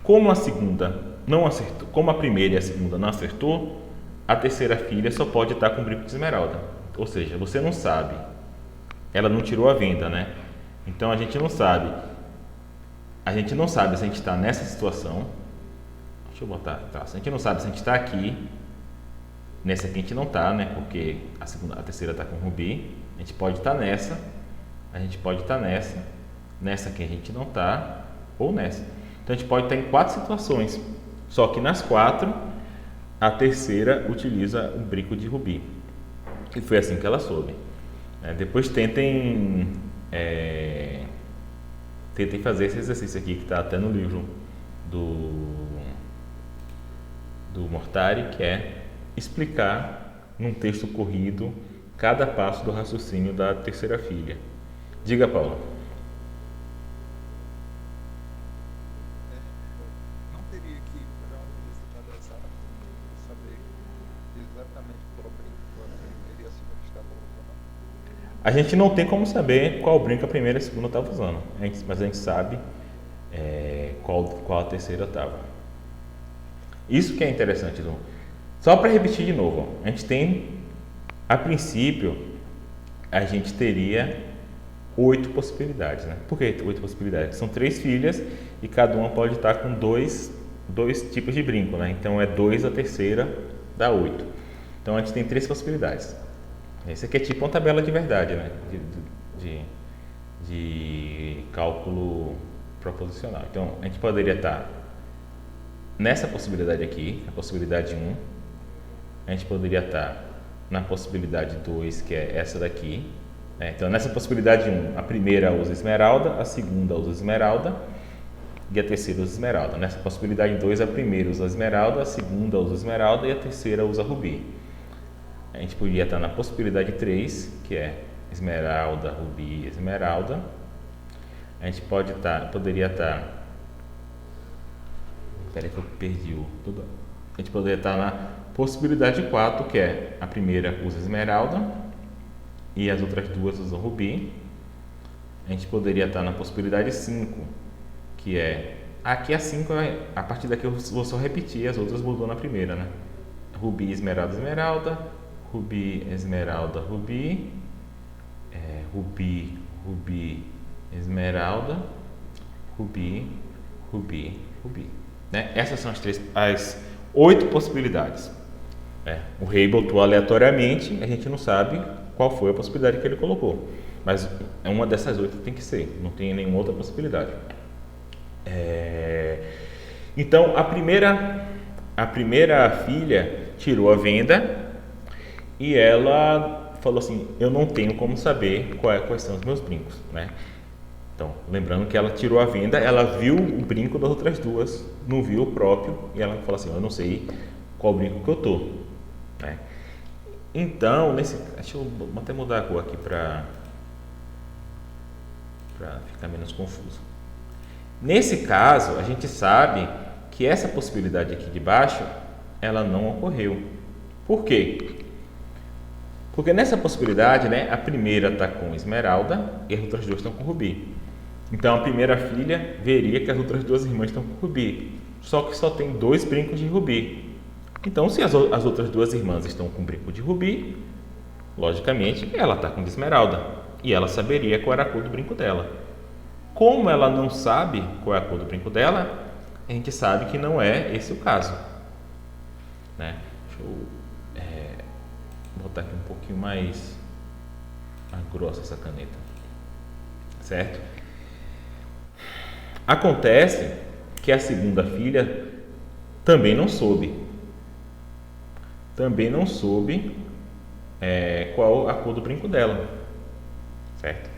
Como a segunda não acertou, como a primeira e a segunda não acertou, a terceira filha só pode estar com o brinco de esmeralda. Ou seja, você não sabe. Ela não tirou a venda, né? Então a gente não sabe. A gente não sabe se a gente está nessa situação. Deixa eu botar. Tá, a gente não sabe se a gente está aqui. Nessa aqui a gente não está, né? Porque a terceira está com rubi. A gente pode estar nessa. A gente pode estar nessa. Nessa aqui a gente não está. Ou nessa. Então a gente pode estar em 4 situações. Só que nas 4, a terceira utiliza o brinco de rubi. E foi assim que ela soube. Depois tentem fazer esse exercício aqui que está até no livro do Mortari, que é explicar num texto corrido cada passo do raciocínio da terceira filha. Diga, Paulo. Não teria que ir para um resultado exato para saber exatamente qual brinco a primeira e a segunda estavam usando. A gente não tem como saber qual brinco a primeira e a segunda estava usando, mas a gente sabe qual a terceira estava. Isso que é interessante, João. Só para repetir de novo, a gente tem, a princípio, a gente teria 8 possibilidades, né? Por que 8 possibilidades? São 3 filhas e cada uma pode estar com dois tipos de brinco, né? Então é 2 a terceira dá 8. Então a gente tem 3 possibilidades. Esse aqui é tipo uma tabela de verdade, né? De cálculo proposicional. Então a gente poderia estar nessa possibilidade aqui, a possibilidade 1. A gente poderia estar na possibilidade 2, que é essa daqui. Então, nessa possibilidade 1, a primeira usa esmeralda, a segunda usa esmeralda e a terceira usa esmeralda. Nessa possibilidade 2, a primeira usa esmeralda, a segunda usa esmeralda e a terceira usa rubi. A gente poderia estar na possibilidade 3, que é esmeralda, rubi, esmeralda. A gente poderia estar... Espera que eu perdi tudo. A gente poderia estar na possibilidade 4, que é a primeira usa esmeralda e as outras 2 usam rubi. A gente poderia estar na possibilidade 5, que é... Aqui a 5, a partir daqui eu vou só repetir, as outras mudou na primeira, né? Rubi, esmeralda, esmeralda. Rubi, esmeralda, rubi. Rubi, rubi, esmeralda. Rubi, rubi, rubi. Né? Essas são as 8 possibilidades. O rei botou aleatoriamente, a gente não sabe qual foi a possibilidade que ele colocou, mas uma dessas 8 tem que ser, não tem nenhuma outra possibilidade. Então a primeira filha tirou a venda e ela falou assim: eu não tenho como saber quais são os meus brincos, né? Então, lembrando que ela tirou a venda, ela viu o brinco das outras 2, não viu o próprio, e ela falou assim: eu não sei qual brinco que eu tô, né? Então, deixa eu até mudar a cor aqui para ficar menos confuso. Nesse caso, a gente sabe que essa possibilidade aqui de baixo, ela não ocorreu. Por quê? Porque nessa possibilidade, né, a primeira está com esmeralda e as outras 2 estão com rubi. Então, a primeira filha veria que as outras 2 irmãs estão com rubi, só que só tem 2 brincos de rubi. Então, se as outras 2 irmãs estão com brinco de rubi, logicamente ela está com de esmeralda e ela saberia qual era a cor do brinco dela. Como ela não sabe qual é a cor do brinco dela, a gente sabe que não é esse o caso, né? Deixa eu botar aqui um pouquinho mais grossa essa caneta, certo? Acontece que a segunda filha também não soube qual a cor do brinco dela, certo?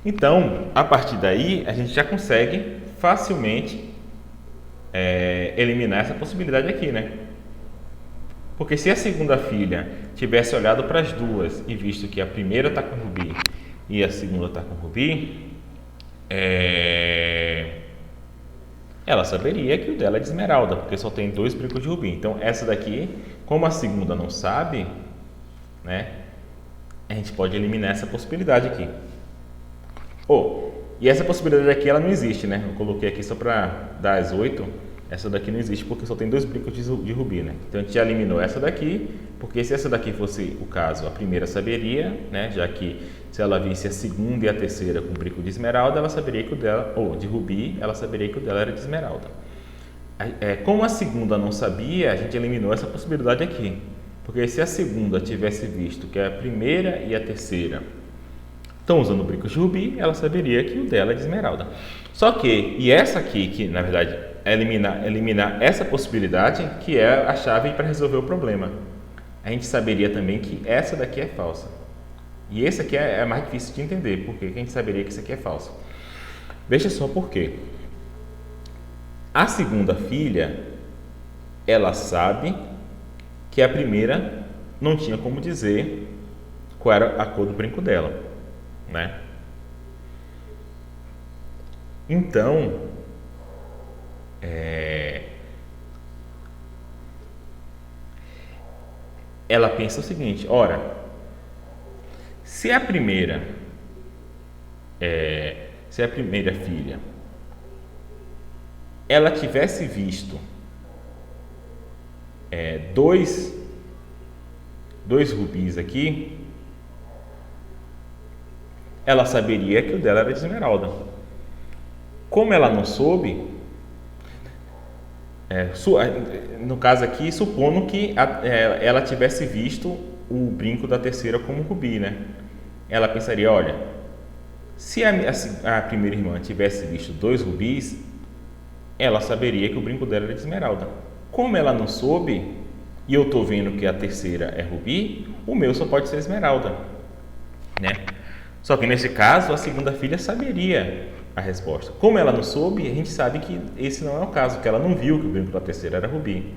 Então, a partir daí, a gente já consegue facilmente eliminar essa possibilidade aqui, né? Porque se a segunda filha tivesse olhado para as duas e visto que a primeira está com rubi e a segunda está com rubi, ela saberia que o dela é de esmeralda, porque só tem 2 brincos de rubi. Então, essa daqui, como a segunda não sabe, né, a gente pode eliminar essa possibilidade aqui. E essa possibilidade aqui, ela não existe, né? Eu coloquei aqui só para dar as 8. Essa daqui não existe porque só tem 2 brincos de rubi, né? Então, a gente já eliminou essa daqui, porque se essa daqui fosse o caso, a primeira saberia, né? Já que se ela visse a segunda e a terceira com brinco de esmeralda, ela saberia que o dela, ou de rubi, ela saberia que o dela era de esmeralda. Como a segunda não sabia, a gente eliminou essa possibilidade aqui. Porque se a segunda tivesse visto que a primeira e a terceira estão usando brincos de rubi, ela saberia que o dela é de esmeralda. Só que, e essa aqui, que na verdade é eliminar essa possibilidade, que é a chave para resolver o problema. A gente saberia também que essa daqui é falsa. E esse aqui é mais difícil de entender, porque a gente saberia que isso aqui é falso. Veja só por quê. A segunda filha, ela sabe que a primeira não tinha como dizer qual era a cor do brinco dela, né? Então, ela pensa o seguinte: ora, se a primeira filha ela tivesse visto dois rubis aqui, ela saberia que o dela era de esmeralda. Como ela não soube, no caso aqui, supondo que ela tivesse visto o brinco da terceira como rubi, né? Ela pensaria: olha, se a primeira irmã tivesse visto 2 rubis, ela saberia que o brinco dela era de esmeralda. Como ela não soube, e eu estou vendo que a terceira é rubi, o meu só pode ser esmeralda, né? Só que nesse caso, a segunda filha saberia a resposta. Como ela não soube, a gente sabe que esse não é o caso, que ela não viu que o brinco da terceira era rubi.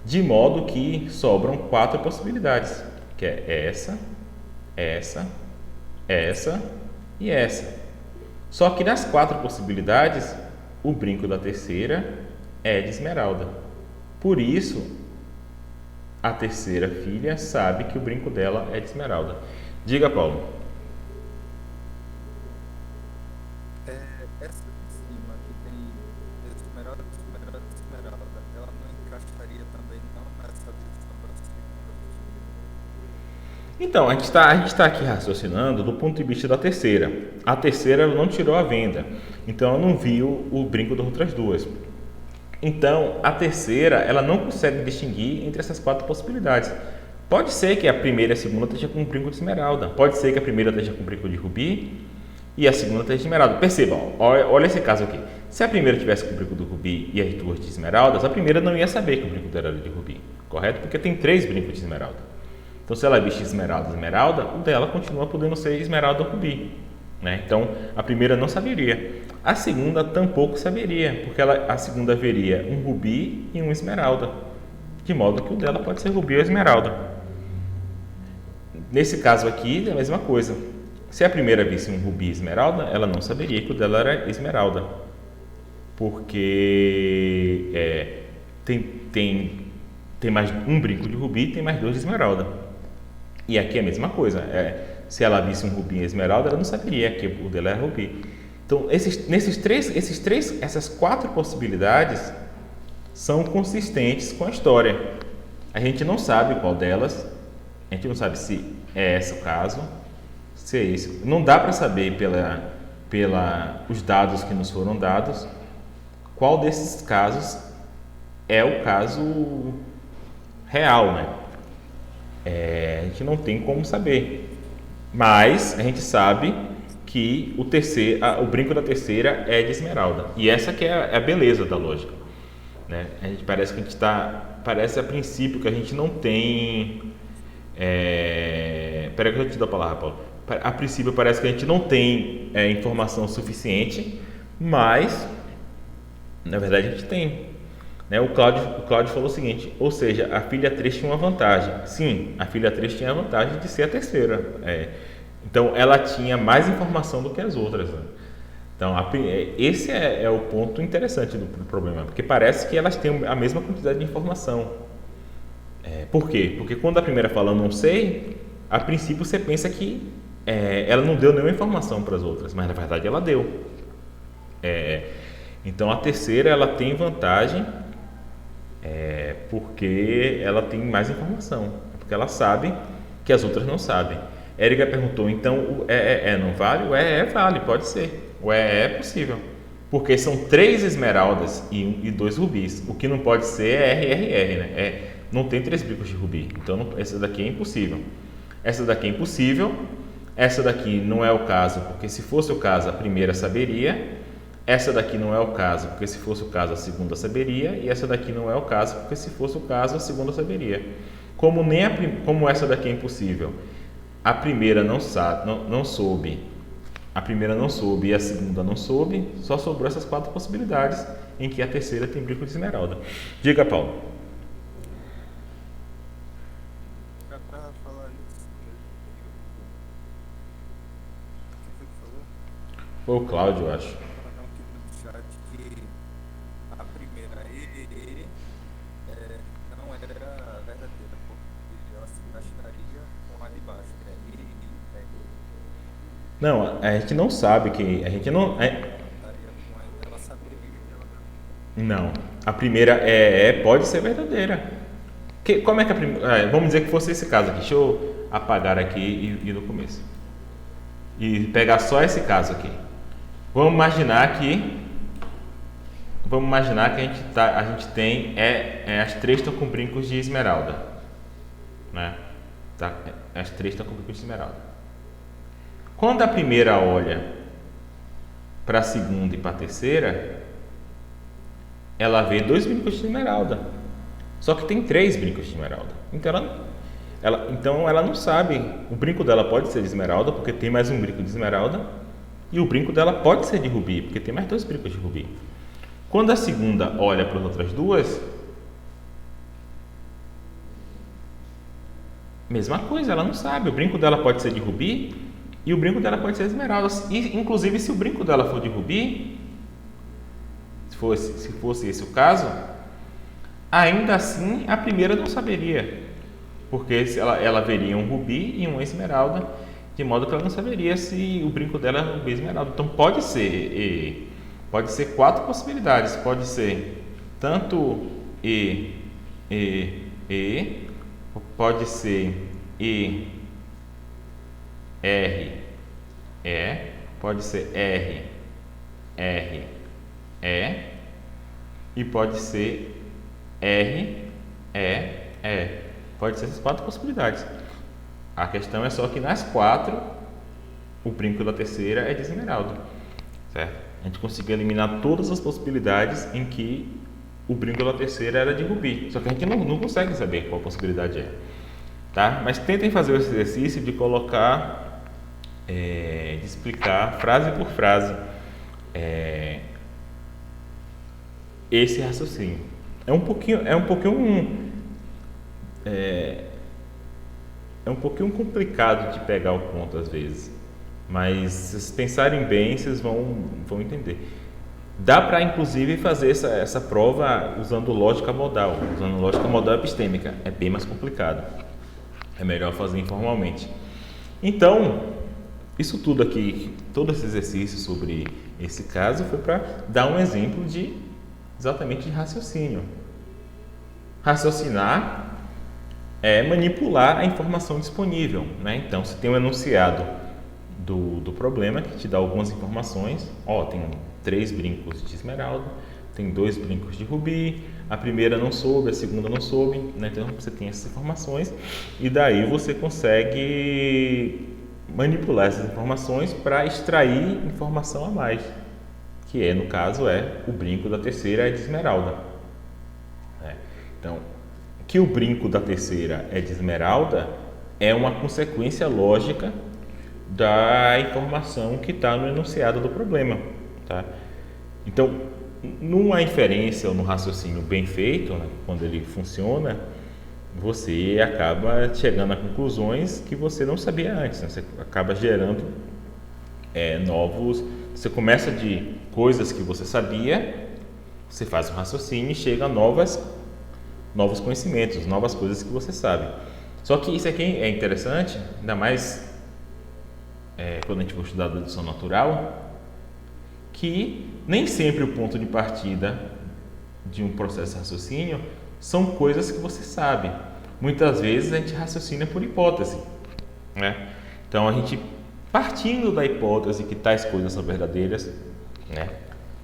De modo que sobram 4 possibilidades, que é essa e essa. Só que nas 4 possibilidades, o brinco da terceira é de esmeralda. Por isso, a terceira filha sabe que o brinco dela é de esmeralda. Diga, Paulo. Essa de cima que tem esmeralda, ela não encaixaria também não nessa visão da segunda filha? Então, a gente tá aqui raciocinando do ponto de vista da terceira. A terceira não tirou a venda, então ela não viu o brinco das outras duas. Então, a terceira, ela não consegue distinguir entre essas 4 possibilidades. Pode ser que a primeira e a segunda esteja com um brinco de esmeralda. Pode ser que a primeira esteja com um brinco de rubi e a segunda esteja de esmeralda. Percebam, olha esse caso aqui. Se a primeira tivesse com o brinco do rubi e as duas de esmeraldas, a primeira não ia saber que o brinco dela era de rubi, correto? Porque tem 3 brincos de esmeralda. Então, se ela viste esmeralda, o dela continua podendo ser esmeralda ou rubi, né? Então, a primeira não saberia. A segunda tampouco saberia, porque a segunda veria um rubi e um esmeralda, de modo que o dela pode ser rubi ou esmeralda. Nesse caso aqui, é a mesma coisa. Se a primeira visse um rubi e esmeralda, ela não saberia que o dela era esmeralda, porque tem mais um brinco de rubi e tem mais 2 de esmeralda. E aqui é a mesma coisa. Se ela visse um rubi e esmeralda, ela não saberia que o dela era rubi. Então, essas 4 possibilidades são consistentes com a história. A gente não sabe qual delas, a gente não sabe se é esse o caso, se é esse. Não dá para saber os dados que nos foram dados qual desses casos é o caso real, né? A gente não tem como saber, mas a gente sabe que o brinco da terceira é de esmeralda, e essa que é a beleza da lógica, né? A gente parece a princípio que a gente não tem peraí que eu te dou a palavra, Paulo. A princípio parece que a gente não tem informação suficiente, mas na verdade a gente tem. né? O Cláudio falou o seguinte, ou seja, a filha 3 tinha uma vantagem. Sim, a filha 3 tinha a vantagem de ser a terceira. Então, ela tinha mais informação do que as outras. Né? Então, esse é o ponto interessante do problema, porque parece que elas têm a mesma quantidade de informação. Por quê? Porque quando a primeira fala, eu não sei, a princípio você pensa que ela não deu nenhuma informação para as outras, mas na verdade ela deu. Então, a terceira ela tem vantagem porque ela tem mais informação, porque ela sabe que as outras não sabem. Érica perguntou, então o não vale? O vale, pode ser. O é possível, porque são 3 esmeraldas e 2 rubis. O que não pode ser é RRR, né? Não tem 3 brincos de rubi, então essa daqui é impossível. Essa daqui é impossível, essa daqui não é o caso, porque se fosse o caso a primeira saberia. Essa daqui não é o caso, porque se fosse o caso a segunda saberia, e essa daqui não é o caso, porque se fosse o caso a segunda saberia. Como essa daqui é impossível, a primeira não soube, a primeira não soube e a segunda não soube, só sobrou essas 4 possibilidades em que a terceira tem brinco de esmeralda. Diga, Paulo. Já para falar isso, quem foi que falou? Foi o Cláudio, eu acho. Aqui no chat que a primeira não era verdadeira, porque ela se encaixaria com a de baixo, que é Não, a gente não sabe que... A gente não... ela saberia que ela Não, a primeira pode ser verdadeira. Como é que a primeira... vamos dizer que fosse esse caso aqui. Deixa eu apagar aqui e ir no começo. E pegar só esse caso aqui. Vamos imaginar que a gente tem as 3 estão com brincos de esmeralda, né? Tá? As 3 estão com brincos de esmeralda. Quando a primeira olha para a segunda e para a terceira, ela vê 2 brincos de esmeralda. Só que tem 3 brincos de esmeralda. Então ela não sabe. O brinco dela pode ser de esmeralda, porque tem mais um brinco de esmeralda. E o brinco dela pode ser de rubi, porque tem mais 2 brincos de rubi. Quando a segunda olha para as outras 2, mesma coisa, ela não sabe. O brinco dela pode ser de rubi e o brinco dela pode ser de esmeralda. E, inclusive, se o brinco dela for de rubi, se fosse esse o caso, ainda assim a primeira não saberia, porque ela veria um rubi e uma esmeralda, de modo que ela não saberia se o brinco dela é rubi e esmeralda. Então pode ser 4 possibilidades, pode ser tanto pode ser pode ser e pode ser pode ser essas 4 possibilidades. A questão é só que nas 4 o brinco da terceira é de esmeralda, certo? A gente conseguiu eliminar todas as possibilidades em que o brinco da terceira era de rubi, só que a gente não consegue saber qual possibilidade é, tá? Mas tentem fazer esse exercício de colocar, de explicar frase por frase esse raciocínio. É um pouquinho complicado de pegar o ponto às vezes, mas se vocês pensarem bem, vocês vão entender. Dá para inclusive fazer essa prova usando lógica modal epistêmica. É bem mais complicado. É melhor fazer informalmente. Então, isso tudo aqui, todo esse exercício sobre esse caso foi para dar um exemplo exatamente de raciocínio. Raciocinar é manipular a informação disponível, né? Então, você tem um enunciado do problema que te dá algumas informações. Tem 3 brincos de esmeralda, tem 2 brincos de rubi, a primeira não soube, a segunda não soube, né? Então você tem essas informações e daí você consegue manipular essas informações para extrair informação a mais, que no caso o brinco da terceira é de esmeralda, né? Então, que o brinco da terceira é de esmeralda é uma consequência lógica da informação que está no enunciado do problema, tá? Então, numa inferência ou no raciocínio bem feito, né, quando ele funciona, você acaba chegando a conclusões que você não sabia antes, né? Você acaba gerando novos... Você começa de coisas que você sabia, você faz um raciocínio e chega a novos conhecimentos, novas coisas que você sabe. Só que isso aqui é interessante, ainda mais quando a gente for estudar a dedução natural, que nem sempre o ponto de partida de um processo de raciocínio são coisas que você sabe. Muitas vezes a gente raciocina por hipótese, né? Então a gente, partindo da hipótese que tais coisas são verdadeiras, né?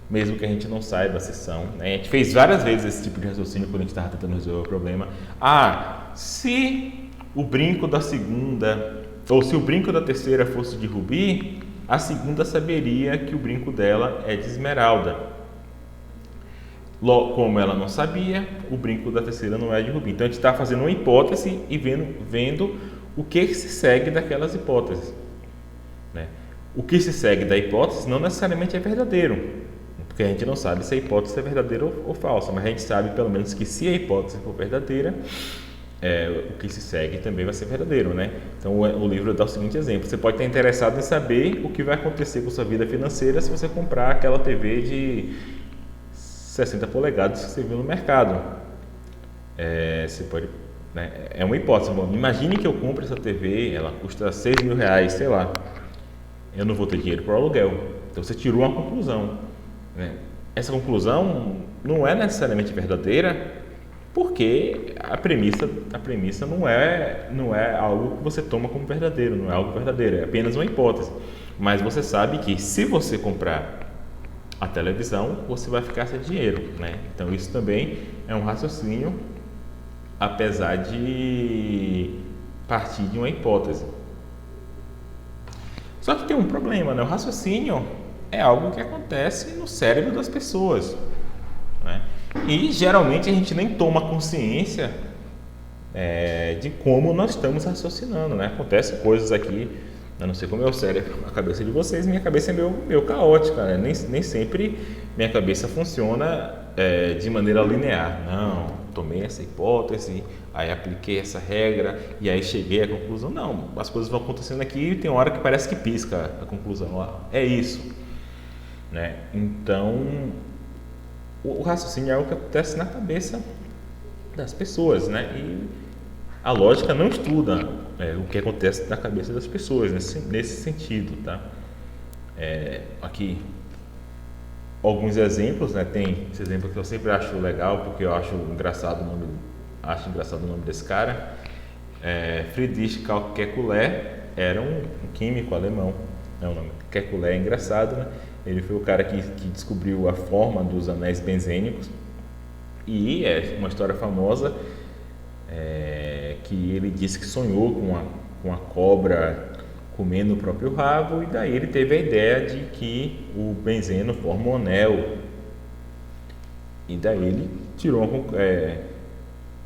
Mesmo que a gente não saiba se são, né? A gente fez várias vezes esse tipo de raciocínio quando a gente estava tentando resolver o problema. Se o brinco da segunda ou se o brinco da terceira fosse de rubi, a segunda saberia que o brinco dela é de esmeralda. Como ela não sabia, o brinco da terceira não é de rubi. Então a gente está fazendo uma hipótese e vendo o que se segue daquelas hipóteses, né? O que se segue da hipótese não necessariamente é verdadeiro, porque a gente não sabe se a hipótese é verdadeira ou falsa, mas a gente sabe pelo menos que se a hipótese for verdadeira, o que se segue também vai ser verdadeiro, né? Então o livro dá o seguinte exemplo: você pode estar interessado em saber o que vai acontecer com sua vida financeira se você comprar aquela TV de 60 polegadas que você viu no mercado. Você pode, né? É uma hipótese. Bom, imagine que eu compre essa TV, ela custa R$6.000, sei lá. Eu não vou ter dinheiro para o aluguel. Então você tirou uma conclusão, né? Essa conclusão não é necessariamente verdadeira, porque a premissa não é algo que você toma como verdadeiro, não é algo verdadeiro, é apenas uma hipótese. Mas você sabe que se você comprar a televisão, você vai ficar sem dinheiro, né? Então isso também é um raciocínio, apesar de partir de uma hipótese. Só que tem um problema, né? O raciocínio é algo que acontece no cérebro das pessoas, né? E geralmente a gente nem toma consciência de como nós estamos raciocinando, né? Acontecem coisas aqui, eu não sei como é o cérebro, a cabeça de vocês, minha cabeça é meio caótica, né? Nem sempre minha cabeça funciona de maneira linear. Não, tomei essa hipótese, aí apliquei essa regra e aí cheguei à conclusão. Não, as coisas vão acontecendo aqui e tem uma hora que parece que pisca a conclusão. É isso, né? Então, o raciocínio é algo que acontece na cabeça das pessoas, né? E a lógica não estuda o que acontece na cabeça das pessoas nesse sentido, tá? Aqui alguns exemplos, né? Tem esse exemplo que eu sempre acho legal, porque eu acho engraçado o nome desse cara. Friedrich Karl Kekulé era um químico alemão. O nome Kekulé é engraçado, né? Ele foi o cara que descobriu a forma dos anéis benzênicos, e é uma história famosa que ele disse que sonhou com a cobra comendo o próprio rabo, e daí ele teve a ideia de que o benzeno forma um anel, e daí ele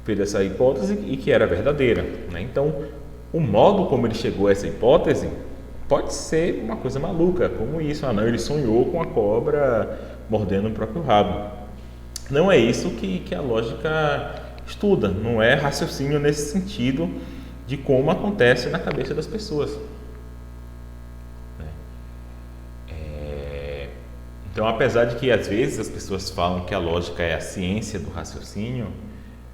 fez essa hipótese e que era verdadeira, né? Então, o modo como ele chegou a essa hipótese pode ser uma coisa maluca, como isso. Não, ele sonhou com a cobra mordendo o próprio rabo. Não é isso que a lógica estuda, não é raciocínio nesse sentido de como acontece na cabeça das pessoas. Então, apesar de que às vezes as pessoas falam que a lógica é a ciência do raciocínio,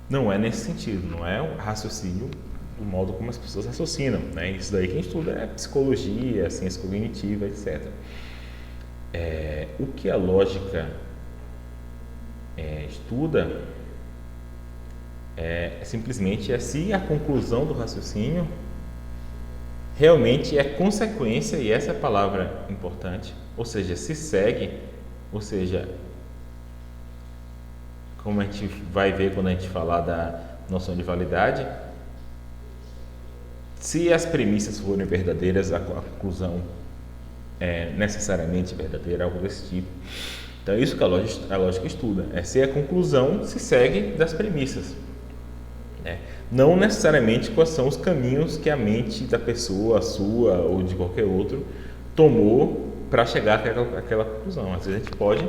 não é nesse sentido, não é um raciocínio do modo como as pessoas raciocinam, né? Isso daí quem estuda é psicologia, ciência cognitiva, etc. O que a lógica estuda simplesmente se a conclusão do raciocínio realmente é consequência, e essa é a palavra importante, ou seja, se segue, ou seja, como a gente vai ver quando a gente falar da noção de validade, se as premissas forem verdadeiras, a conclusão é necessariamente verdadeira, algo desse tipo. Então é isso que a lógica estuda, se a conclusão se segue das premissas, né? Não necessariamente quais são os caminhos que a mente da pessoa, a sua ou de qualquer outro, tomou para chegar àquela conclusão. Às vezes a gente pode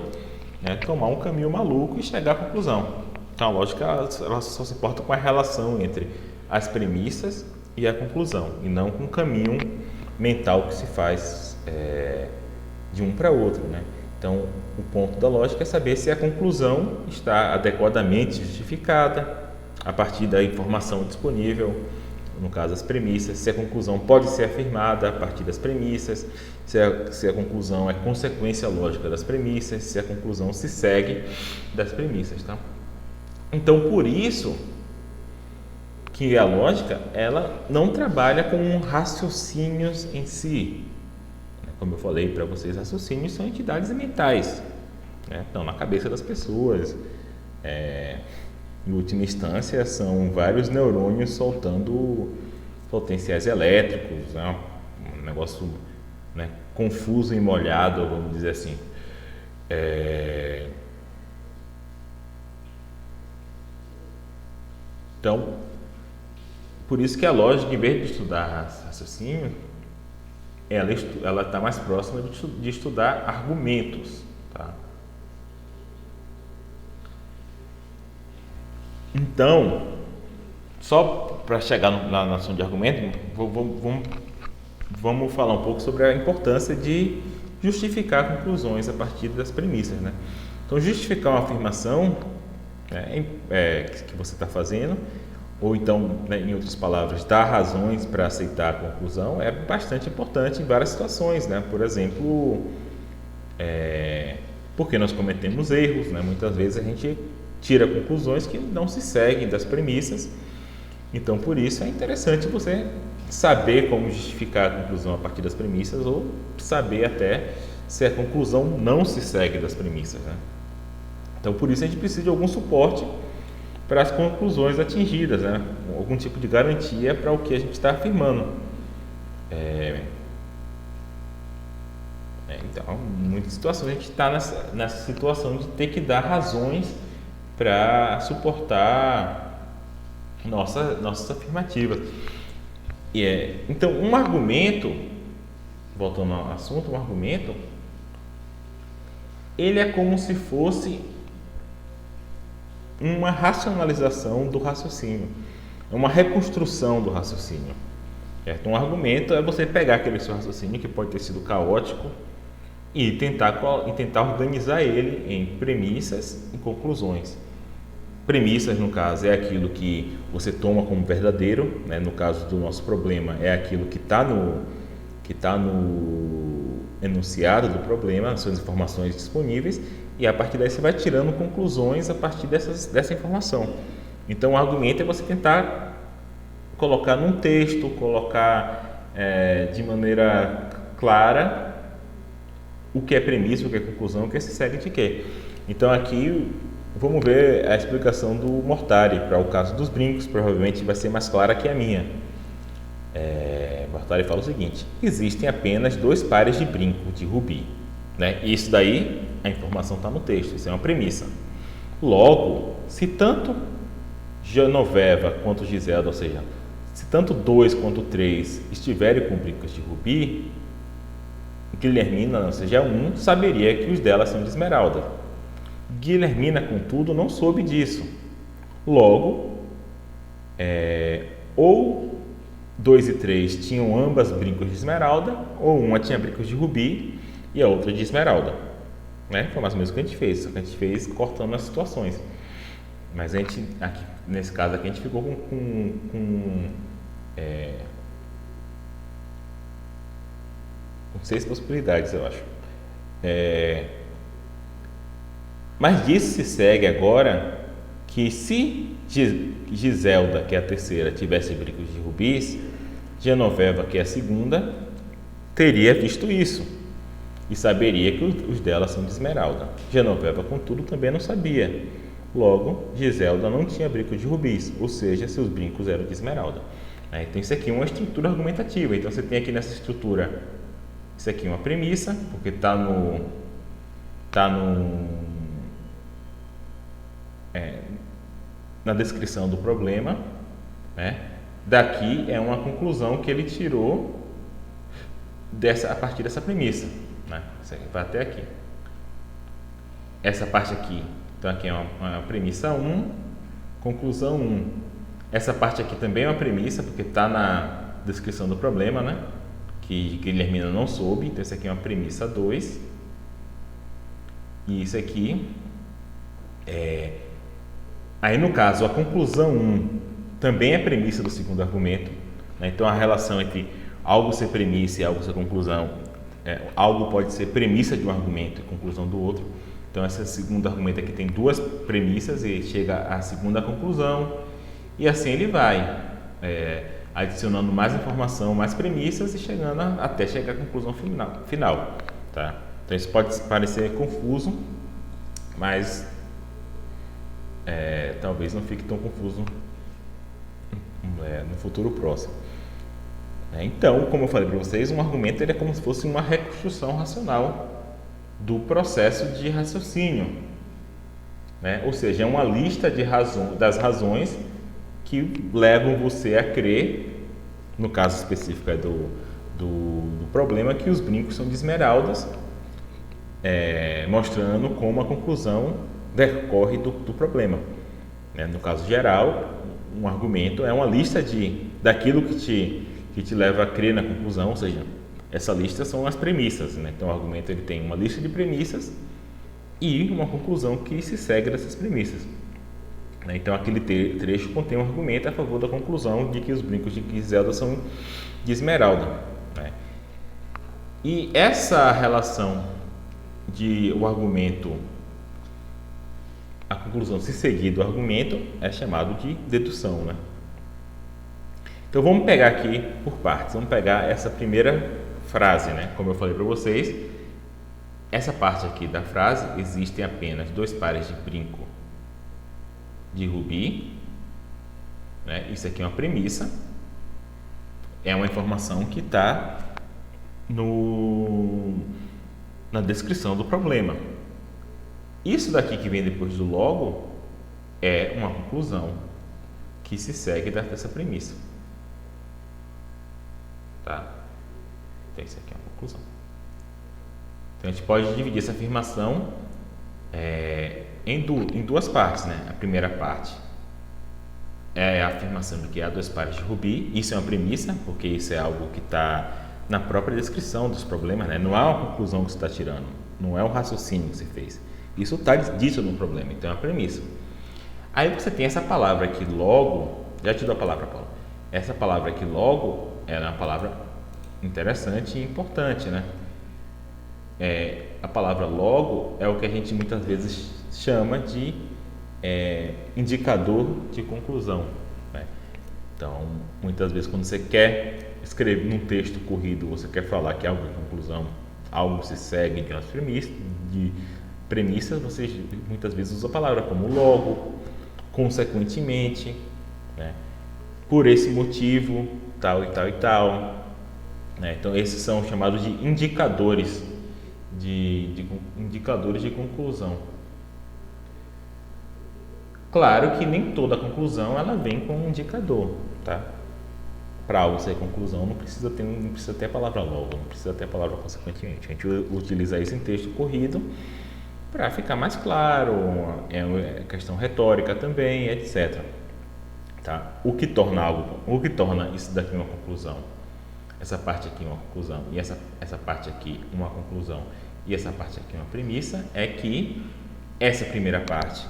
né, tomar um caminho maluco e chegar à conclusão. Então a lógica ela só se importa com a relação entre as premissas e a conclusão, e não com o caminho mental que se faz de um para outro, né? Então o ponto da lógica é saber se a conclusão está adequadamente justificada a partir da informação disponível, no caso as premissas, se a conclusão pode ser afirmada a partir das premissas, se a conclusão é consequência lógica das premissas, se a conclusão se segue das premissas, tá? Então, por isso que a lógica ela não trabalha com raciocínios em si. Como eu falei para vocês, raciocínios são entidades mentais, né? Estão na cabeça das pessoas. Em última instância, são vários neurônios soltando potenciais elétricos, né? Um negócio, né, confuso e molhado, vamos dizer assim. Então, por isso que a lógica, em vez de estudar raciocínio, ela está mais próxima de estudar argumentos, tá? Então, só para chegar na noção de argumento, vamos falar um pouco sobre a importância de justificar conclusões a partir das premissas, né? Então, justificar uma afirmação que você está fazendo, ou então, né, em outras palavras, dar razões para aceitar a conclusão, é bastante importante em várias situações, né? Por exemplo, porque nós cometemos erros, né? Muitas vezes a gente tira conclusões que não se seguem das premissas. Então, por isso é interessante você saber como justificar a conclusão a partir das premissas, ou saber até se a conclusão não se segue das premissas, né? Então, por isso a gente precisa de algum suporte para as conclusões atingidas, né? Algum tipo de garantia para o que a gente está afirmando. Então, em muitas situações a gente está nessa situação de ter que dar razões para suportar nossas afirmativas. Então, um argumento, voltando ao assunto, um argumento, ele é como se fosse uma racionalização do raciocínio, é uma reconstrução do raciocínio. Certo? Um argumento é você pegar aquele seu raciocínio, que pode ter sido caótico, e tentar organizar ele em premissas e conclusões. Premissas, no caso, é aquilo que você toma como verdadeiro, né? No caso do nosso problema, é aquilo que está no enunciado do problema, as suas informações disponíveis, e a partir daí você vai tirando conclusões a partir dessa informação. Então, o argumento é você tentar colocar num texto, colocar de maneira clara o que é premissa, o que é conclusão, o que se segue de quê. Então, aqui vamos ver a explicação do Mortari para o caso dos brincos, provavelmente vai ser mais clara que a minha. Mortari fala o seguinte: existem apenas 2 pares de brinco de rubi, né? Isso daí, a informação está no texto, isso é uma premissa. Logo, se tanto Genoveva quanto Giselda, ou seja, se tanto 2 quanto 3 estiverem com brincos de rubi, Guilhermina, ou seja, 1, saberia que os delas são de esmeralda. Guilhermina, contudo, não soube disso. Logo, ou 2 e 3 tinham ambas brincos de esmeralda, ou uma tinha brincos de rubi e a outra de esmeralda, né? Foi mais ou menos o que a gente fez, só que a gente fez cortando as situações. Mas a gente, aqui, nesse caso aqui, a gente ficou com 6 possibilidades, eu acho. Mas disso se segue agora que se Giselda, que é a terceira, tivesse brincos de rubis, Genoveva, que é a segunda, teria visto isso e saberia que os dela são de esmeralda. Genoveva, contudo, também não sabia. Logo, Giselda não tinha brincos de rubis, ou seja, seus brincos eram de esmeralda. Então, isso aqui é uma estrutura argumentativa. Então, você tem aqui nessa estrutura, isso aqui é uma premissa, porque está na descrição do problema, né? Daqui é uma conclusão que ele tirou a partir dessa premissa, né? Isso aqui vai até aqui. essa parte aqui. Então aqui é uma premissa 1, conclusão 1. Essa parte aqui também é uma premissa, porque está na descrição do problema, né? Que Guilhermina não soube. Então isso aqui é uma premissa 2. E isso aqui Aí no caso, a conclusão 1 também é premissa do segundo argumento, né? Então a relação entre algo ser premissa e algo ser conclusão, algo pode ser premissa de um argumento e conclusão do outro. Então esse segundo argumento aqui tem duas premissas e chega à segunda conclusão, e assim ele vai adicionando mais informação, mais premissas e chegando até chegar à conclusão final, tá? Então isso pode parecer confuso, mas talvez não fique tão confuso no futuro próximo. Então, como eu falei para vocês, um argumento ele é como se fosse uma reconstrução racional do processo de raciocínio, né? Ou seja, é uma lista das razões que levam você a crer, no caso específico do problema, que os brincos são de esmeraldas, mostrando como a conclusão decorre do problema. No caso geral, um argumento é uma lista daquilo que te leva a crer na conclusão, ou seja, essa lista são as premissas, né? Então o argumento ele tem uma lista de premissas e uma conclusão que se segue dessas premissas. Então aquele trecho contém um argumento a favor da conclusão de que os brincos de Griselda são de esmeralda, né? E essa relação de o argumento, a conclusão se seguir do argumento, é chamado de dedução, né? Então vamos pegar aqui por partes. Vamos pegar essa primeira frase, né? Como eu falei para vocês, essa parte aqui da frase, existem apenas 2 pares de brinco de rubi, né? Isso aqui é uma premissa, é uma informação que está na descrição do problema. Isso daqui que vem depois do logo é uma conclusão que se segue dessa premissa, tá? Então isso aqui é uma conclusão. Então a gente pode dividir essa afirmação em duas partes, né? A primeira parte é a afirmação de que há 2 pares de rubi. Isso é uma premissa, porque isso é algo que está na própria descrição dos problemas, né? Não é uma conclusão que você está tirando, não é um raciocínio que você fez. Isso está dito no problema, então é uma premissa. Aí você tem essa palavra aqui, logo. Já te dou a palavra, Paulo. Essa palavra aqui, logo, ela é uma palavra interessante e importante, né? A palavra logo é o que a gente muitas vezes chama de indicador de conclusão, né? Então, muitas vezes quando você quer escrever num texto corrido, você quer falar que algo é conclusão, algo se segue de umas premissas, você muitas vezes usa a palavra como logo, consequentemente, né? Por esse motivo, tal e tal e tal, né? Então esses são chamados de indicadores indicadores de conclusão. Claro que nem toda conclusão ela vem com um indicador, tá? Para algo ser conclusão não precisa ter a palavra logo, não precisa ter a palavra consequentemente. A gente utiliza isso em texto corrido para ficar mais claro, é questão retórica também, etc. Tá? O que torna isso daqui uma conclusão, essa parte aqui uma conclusão e essa parte aqui uma conclusão e essa parte aqui uma premissa, é que essa primeira parte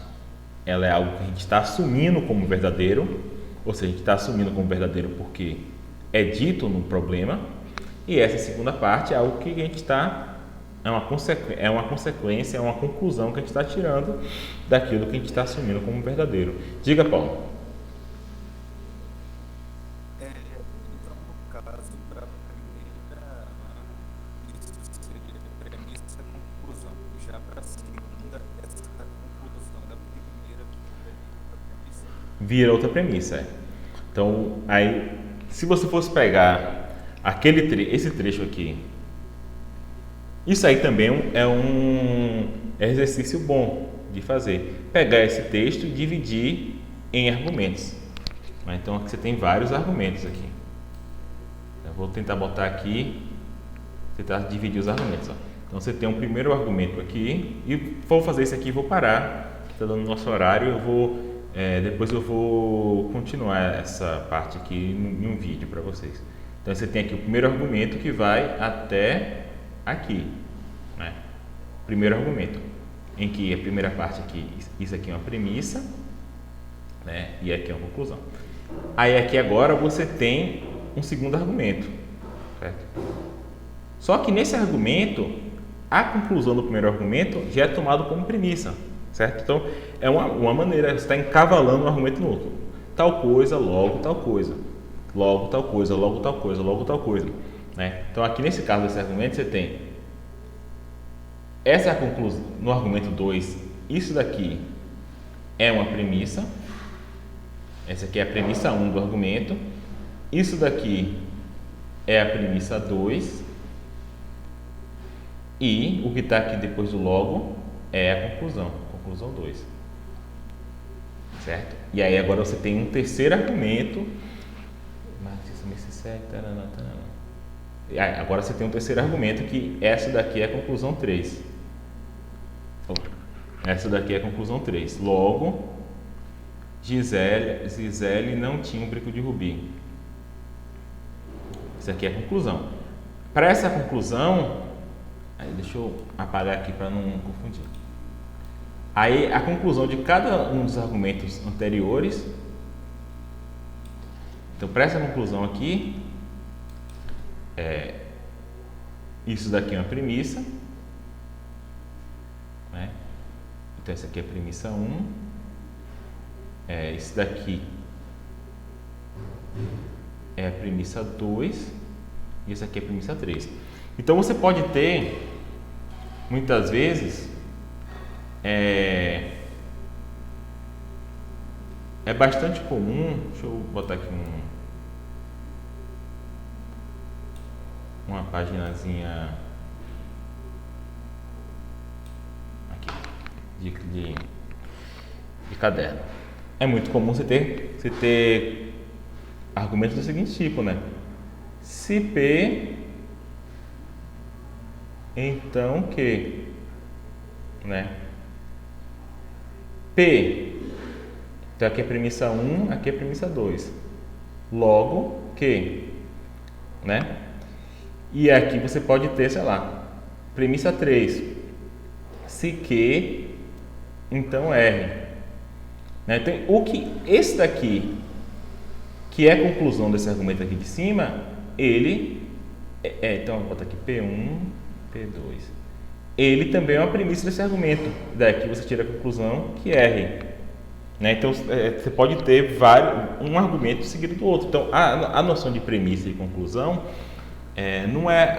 ela é algo que a gente está assumindo como verdadeiro, ou seja, a gente está assumindo como verdadeiro porque é dito no problema, e essa segunda parte é algo que a gente está é uma consequência, é uma conclusão que a gente está tirando daquilo que a gente está assumindo como verdadeiro. Diga, Paulo. Então, no caso, para a primeira, isso seria premissa e conclusão. Já para a segunda, essa conclusão da primeira premissa. Vira outra premissa. Então, aí, se você fosse pegar esse trecho aqui, isso aí também é um exercício bom de fazer. Pegar esse texto e dividir em argumentos. Então, aqui você tem vários argumentos aqui. Eu vou tentar botar aqui, tentar dividir os argumentos. Então você tem um primeiro argumento aqui, e vou fazer isso aqui e vou parar, está dando nosso horário, depois eu vou continuar essa parte aqui em um vídeo para vocês. Então você tem aqui o primeiro argumento que vai até aqui, né? Primeiro argumento, em que a primeira parte aqui, isso aqui é uma premissa, né? E aqui é uma conclusão. Aí aqui agora você tem um segundo argumento, certo? Só que nesse argumento, a conclusão do primeiro argumento já é tomado como premissa, certo? Então é uma maneira, você está encavalando um argumento no outro. Tal coisa, logo tal coisa. Logo tal coisa, logo tal coisa, logo tal coisa, né? Então aqui nesse caso desse argumento você tem essa é a conclusão. No argumento 2, isso daqui é uma premissa, essa aqui é a premissa 1 do argumento, isso daqui é a premissa 2 e o que está aqui depois do logo é a conclusão 2, certo? E aí agora você tem um terceiro argumento. Agora você tem um terceiro argumento que essa daqui é a conclusão 3. Essa daqui é a conclusão 3. Logo, Gisele não tinha um brinco de rubi. Isso aqui é a conclusão. Para essa conclusão, deixa eu apagar aqui para não confundir. Aí a conclusão de cada um dos argumentos anteriores. Então, para essa conclusão aqui, isso daqui é uma premissa, né? Então, essa aqui é a premissa 1, isso daqui é a premissa 2 e essa aqui é a premissa 3. Então, você pode ter, muitas vezes, é bastante comum, deixa eu botar aqui uma paginazinha aqui de caderno. É muito comum você ter argumentos do seguinte tipo, né? Se P, então Q, né? P, então aqui é a premissa 1, aqui é a premissa 2. Logo, Q, né? E aqui você pode ter, sei lá, premissa 3. Se Q, então R. Né? Então, esse daqui, que é a conclusão desse argumento aqui de cima, ele então eu vou botar aqui P1, P2. Ele também é uma premissa desse argumento. Daqui você tira a conclusão que R. Né? Então você pode ter um argumento seguido do outro. Então a noção de premissa e conclusão não é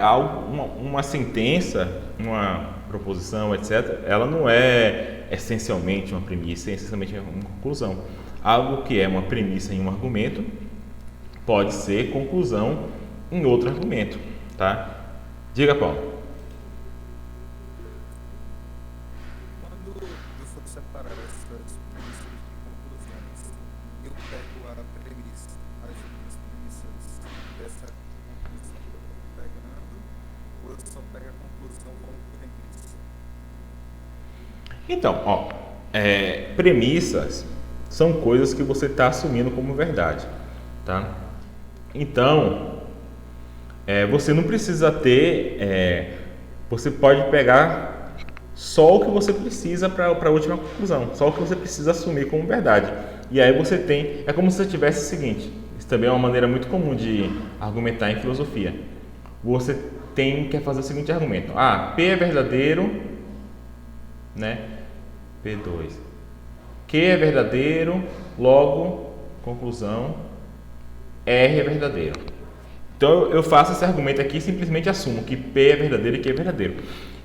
uma sentença, uma proposição, etc. Ela não é essencialmente uma premissa, é essencialmente uma conclusão. Algo que é uma premissa em um argumento pode ser conclusão em outro argumento, tá? Diga, Paulo. Quando eu for separar essas premissas de conclusões, eu pego a premissa, as duas premissas dessa conclusão que eu estou pegando, ou eu só pego a conclusão como premissa? Então, premissas são coisas que você está assumindo como verdade, tá? Então, você não precisa ter, você pode pegar só o que você precisa para a última conclusão, só o que você precisa assumir como verdade. E aí você tem, é como se você tivesse o seguinte, isso também é uma maneira muito comum de argumentar em filosofia. Você quer fazer o seguinte argumento: P é verdadeiro, né? P2. Q é verdadeiro, logo, conclusão, R é verdadeiro. Então eu faço esse argumento aqui e simplesmente assumo que P é verdadeiro e Q é verdadeiro.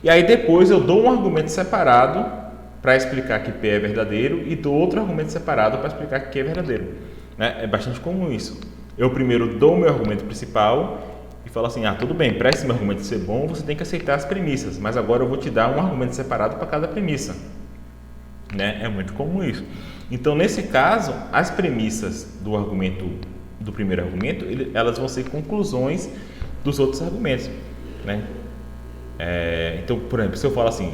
E aí depois eu dou um argumento separado para explicar que P é verdadeiro e dou outro argumento separado para explicar que Q é verdadeiro. Né? É bastante comum isso. Eu primeiro dou o meu argumento principal e falo assim: tudo bem, para esse meu argumento ser bom, você tem que aceitar as premissas, mas agora eu vou te dar um argumento separado para cada premissa. Né? É muito comum isso. Então, nesse caso, as premissas do primeiro argumento, elas vão ser conclusões dos outros argumentos, né? Então, por exemplo, se eu falo assim,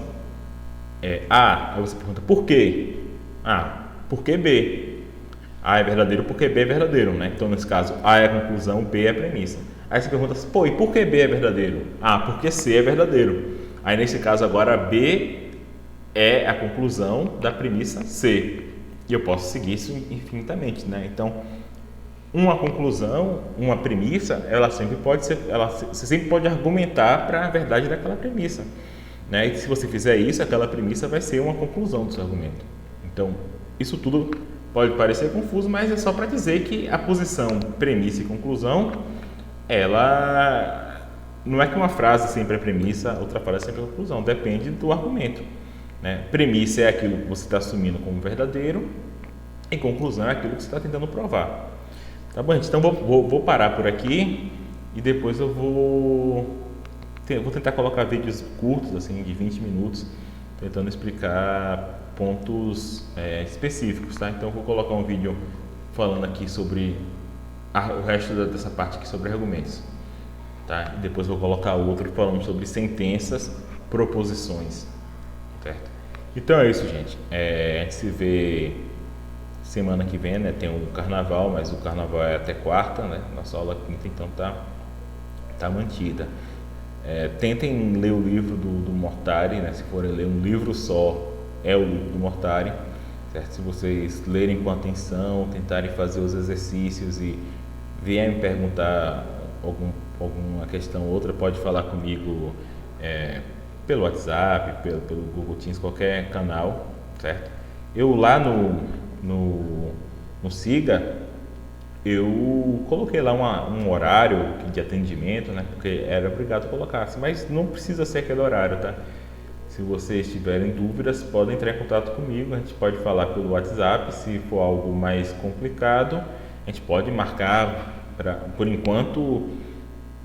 A, aí você pergunta por quê? A, por que B? A é verdadeiro porque B é verdadeiro, né? Então, nesse caso, A é a conclusão, B é a premissa. Aí você pergunta assim, pô, e por que B é verdadeiro? Ah, porque C é verdadeiro. Aí, nesse caso, agora B é a conclusão da premissa C. E eu posso seguir isso infinitamente, né? Então, uma conclusão, uma premissa, ela sempre pode ser, você sempre pode argumentar para a verdade daquela premissa, né? E se você fizer isso, aquela premissa vai ser uma conclusão do seu argumento. Então, isso tudo pode parecer confuso, mas é só para dizer que a posição premissa e conclusão, ela não é que uma frase sempre é premissa, outra frase é sempre é conclusão, depende do argumento, né? Premissa é aquilo que você está assumindo como verdadeiro e conclusão é aquilo que você está tentando provar. Tá bom, gente? Então vou parar por aqui e depois eu vou tentar colocar vídeos curtos, assim, de 20 minutos, tentando explicar pontos específicos, tá? Então eu vou colocar um vídeo falando aqui sobre o resto dessa parte aqui sobre argumentos, tá? E depois vou colocar outro falando sobre sentenças, proposições, certo? Então é isso, gente. A gente se vê semana que vem, né? Tem o carnaval, mas o carnaval é até quarta, né? Nossa aula quinta, então tá mantida. Tentem ler o livro do Mortari, né? Se forem ler um livro só, é o livro do Mortari, certo? Se vocês lerem com atenção, tentarem fazer os exercícios e vierem me perguntar alguma questão ou outra, pode falar comigo pelo WhatsApp, pelo Google Teams, qualquer canal, certo? Eu lá no Siga, eu coloquei lá um horário de atendimento, né? Porque era obrigado a colocar, mas não precisa ser aquele horário, tá? Se vocês tiverem dúvidas, podem entrar em contato comigo, a gente pode falar pelo WhatsApp. Se for algo mais complicado, a gente pode marcar, por enquanto,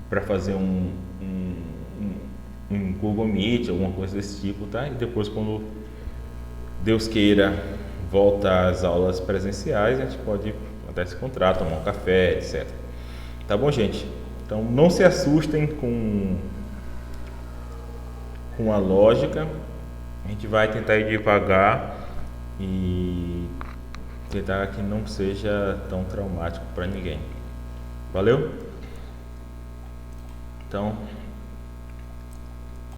para fazer um Google Meet, alguma coisa desse tipo, tá? E depois, quando Deus queira, volta às aulas presenciais, a gente pode até se encontrar, tomar um café, etc. Tá bom, gente? Então, não se assustem com a lógica. A gente vai tentar ir devagar e tentar que não seja tão traumático para ninguém. Valeu? Então,